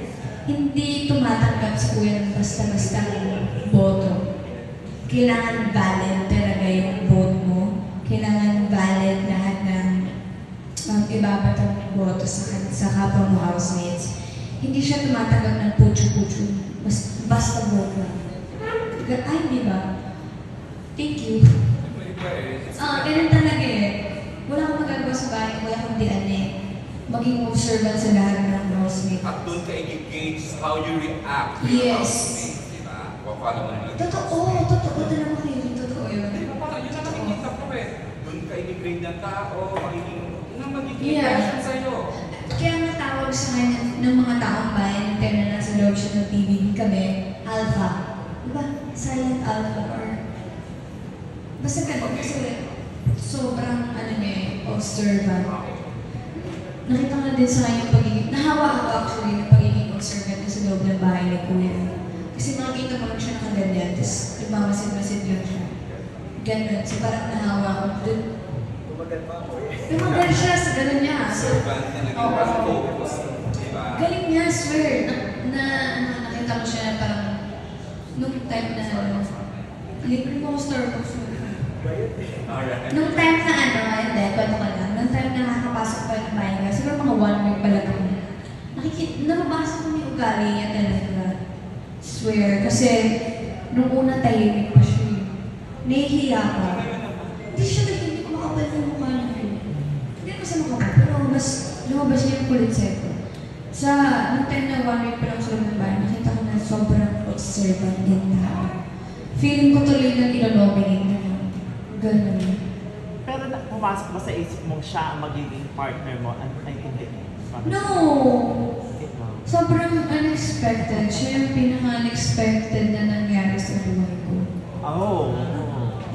Speaker 3: hindi tumatanggap si Kuya ng basta-basta boto. Kailangan valid talaga yung vote mo. Kailangan valid lahat ng ibabatang boto sa kapwa mo housemates. Hindi siya tumatanggap ng putyo-putyo. Basta vote lang. Ay, di ba? Thank you. Ganun talaga eh. Wala akong magagawa sa bahay ko, wala akong maging observant sa lahat ng housemate.
Speaker 11: At doon ka i-gauge how you react to
Speaker 3: Yes.
Speaker 11: your housemate, di ba? O paano mo naman.
Speaker 3: Totoo talaga kayo. Totoo yun.
Speaker 11: Parang yun ang nakikita ko eh. Doon ka i-grade ng tao, magiging
Speaker 3: Yeah.
Speaker 11: impression sa'yo.
Speaker 3: Kaya natawag sa kanya ng mga taong bayan, kaya na nasa loob siya ng PBB kami, Alpha. Diba? Silent Alpha or basta ganun kasi sobrang observant. Nakita ko na din sa kanya yung pagiging, nahawa ako actually ng pagiging observant sa loob ng bahay ni Kuya. Kasi makikita ko lang siya nakaganyan, tapos lumamasid-masid lang siya. Ganun, so parang nahawa ako dun. Tumagal siya sa ganun niya.
Speaker 11: Observant na naging parang focus, di ba?
Speaker 3: Galing niya, swear, nakita ko siya na parang nung time na libre mo ako Starbucks. Nung time na hindi, kwento ka lang. Nung time na nakakapasok pa ng bahay nga, siguro mga 1 week pa lang ako. Nababasa ko yung ugali niya talaga. Swear, kasi nung una tahimik pa siya. Nahihiya pa. Hindi siya hindi ko makapal yung mukha niya. Hindi ko siya makapal, pero mas lumabas niya yung kulit sa'yo. Nung time na 1 week pa lang sa ng bahay, nakita ko na sobrang observant din na. Feeling ko tuloy na inonominate na. Ganun.
Speaker 12: Pero pumasok ba sa isip mong siya ang magiging partner mo? Ay, hindi.
Speaker 3: No! Sobrang unexpected. Siya yung pinaka-unexpected na nangyari sa buhay ko.
Speaker 12: Oh.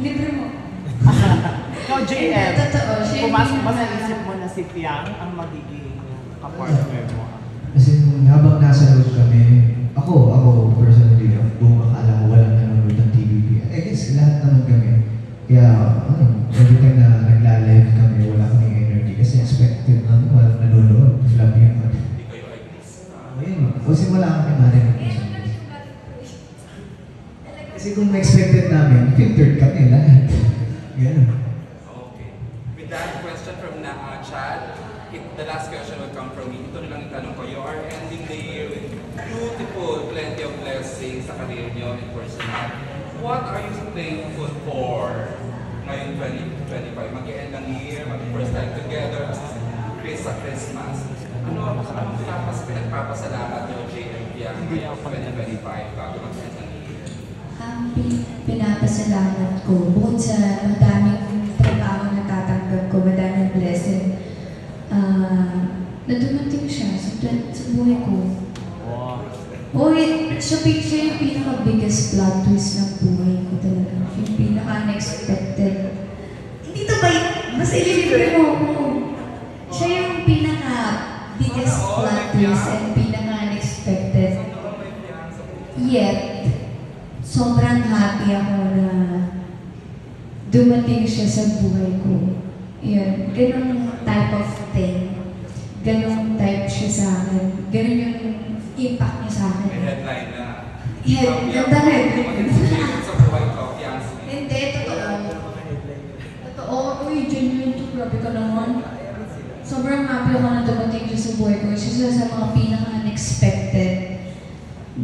Speaker 3: Libre mo.
Speaker 12: Ikaw, JM,
Speaker 3: Totoo.
Speaker 12: pumasok ba sa isip mo na si Piang ang magiging kapartner mo?
Speaker 4: Kasi habang nasa loob kami, ako personally, buong akala ko walang nanonood ng TVP. I guess lahat naman kami. Kaya, every time na nagla-live kami, wala kaming energy. Kasi expected na walang nanonood. Flab yung
Speaker 11: Hindi kayo ay please.
Speaker 4: ayun, kasi wala kami marinig. Kasi kung expected namin, filtered kami lahat. Ganun.
Speaker 11: Okay. With that question from Chad, the last question will come from me. Ito na lang itanong ko. You are ending the year with beautiful, plenty of blessings sa career niyo and personal. What are you thankful for ngayon 2025? Mag-end ang year, mag-first time together, sa Christmas. Ano pinagpapasalamat niyo, JM Piang, ngayon 2025 bago mag-end ang year?
Speaker 3: Ang pinapasalamat ko, bukod sa madaming trabaho na tatanggap ko, madaming blessing, na dumating siya sa buhay ko. Siya yung pinaka-biggest plot twist ng buhay ko talaga. Yung pinaka-unexpected. Hindi to ba yun? Mas ililibre mo ako. Siya yung pinaka-biggest plot twist and pinaka-unexpected. Yet, sobrang happy ako na dumating siya sa buhay ko. Yun, ganun type of thing. Ganun type siya sa akin. Ganun yung impact niya sa akin.
Speaker 11: May headline na.
Speaker 3: Ganda rin.
Speaker 11: Sa buhay ko, Piang.
Speaker 3: Hindi, totoo. Totoo. Uy, genuine to. Grabe ka naman. Sobrang happy ako na dumating siya sa buhay ko. Isa sa mga pinaka-unexpected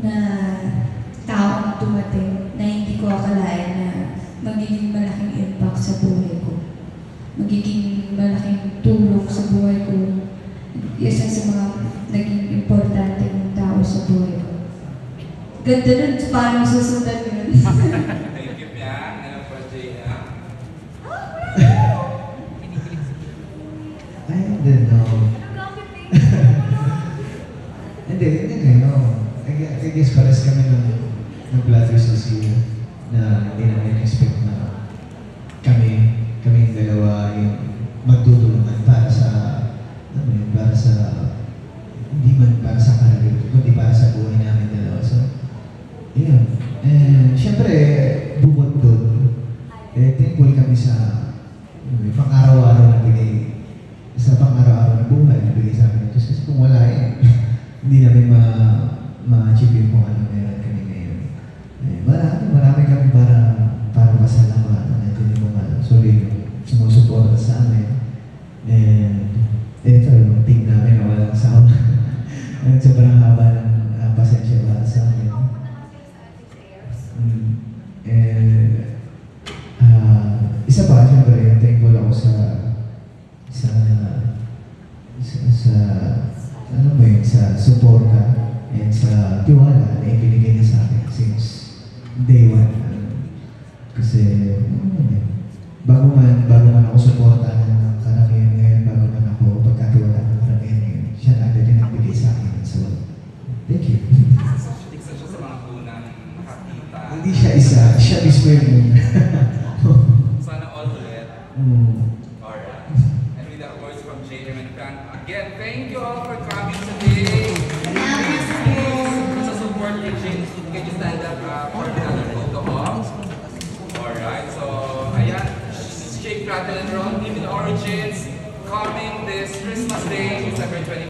Speaker 3: na taong dumating na hindi ko akalain na magiging malaking impact sa buhay ko. Magiging malaking tulong sa buhay ko. Isa sa mga naging importante ng tao sa buhay ko. Ganda nun, parang susundan yun.
Speaker 11: Thank you, Piang. Ano po, JM?
Speaker 4: Hindi no. I guess pares kami ng Platters this year na hindi namin expect na kami dalawa yung magtutulungan para sa hindi man para sa karir, kundi para sa buhay namin dalawa. So, yun. Siyempre, bukod doon, thankful kami sa pang-araw-araw na bigay, sa pang-araw-araw na buhay na bigay sa amin. Kasi kung wala hindi namin ma-achieve yung kung ano meron kami ngayon. Marami kami para masalamatan. Ito yung mga sumusuporta sa amin. Ito yung team namin na walang sawa. Sobrang haba ng pasensya para sa amin. Isa pa, siyempre, thankful ako sa suporta and sa tiwala na ibinigay niya sa akin since day one. Kasi, bago man ako suporta ng karamihan ngayon, bago man ako pagkatiwala ng karamihan ngayon, siya na agad yung nagbigay sa akin. So, thank you.
Speaker 11: Isa siya sa mga unang nakakita.
Speaker 4: Hindi siya isa, siya mismo yung
Speaker 11: Sana all ulit. Alright. And with that words from JM and Frank, again, thank you all for coming today. Please, sa support kay James, can you stand up for another photo op? Alright, so, ayan, Shake, Rattle, and Roll, Living Origins, coming this Christmas Day, December 20.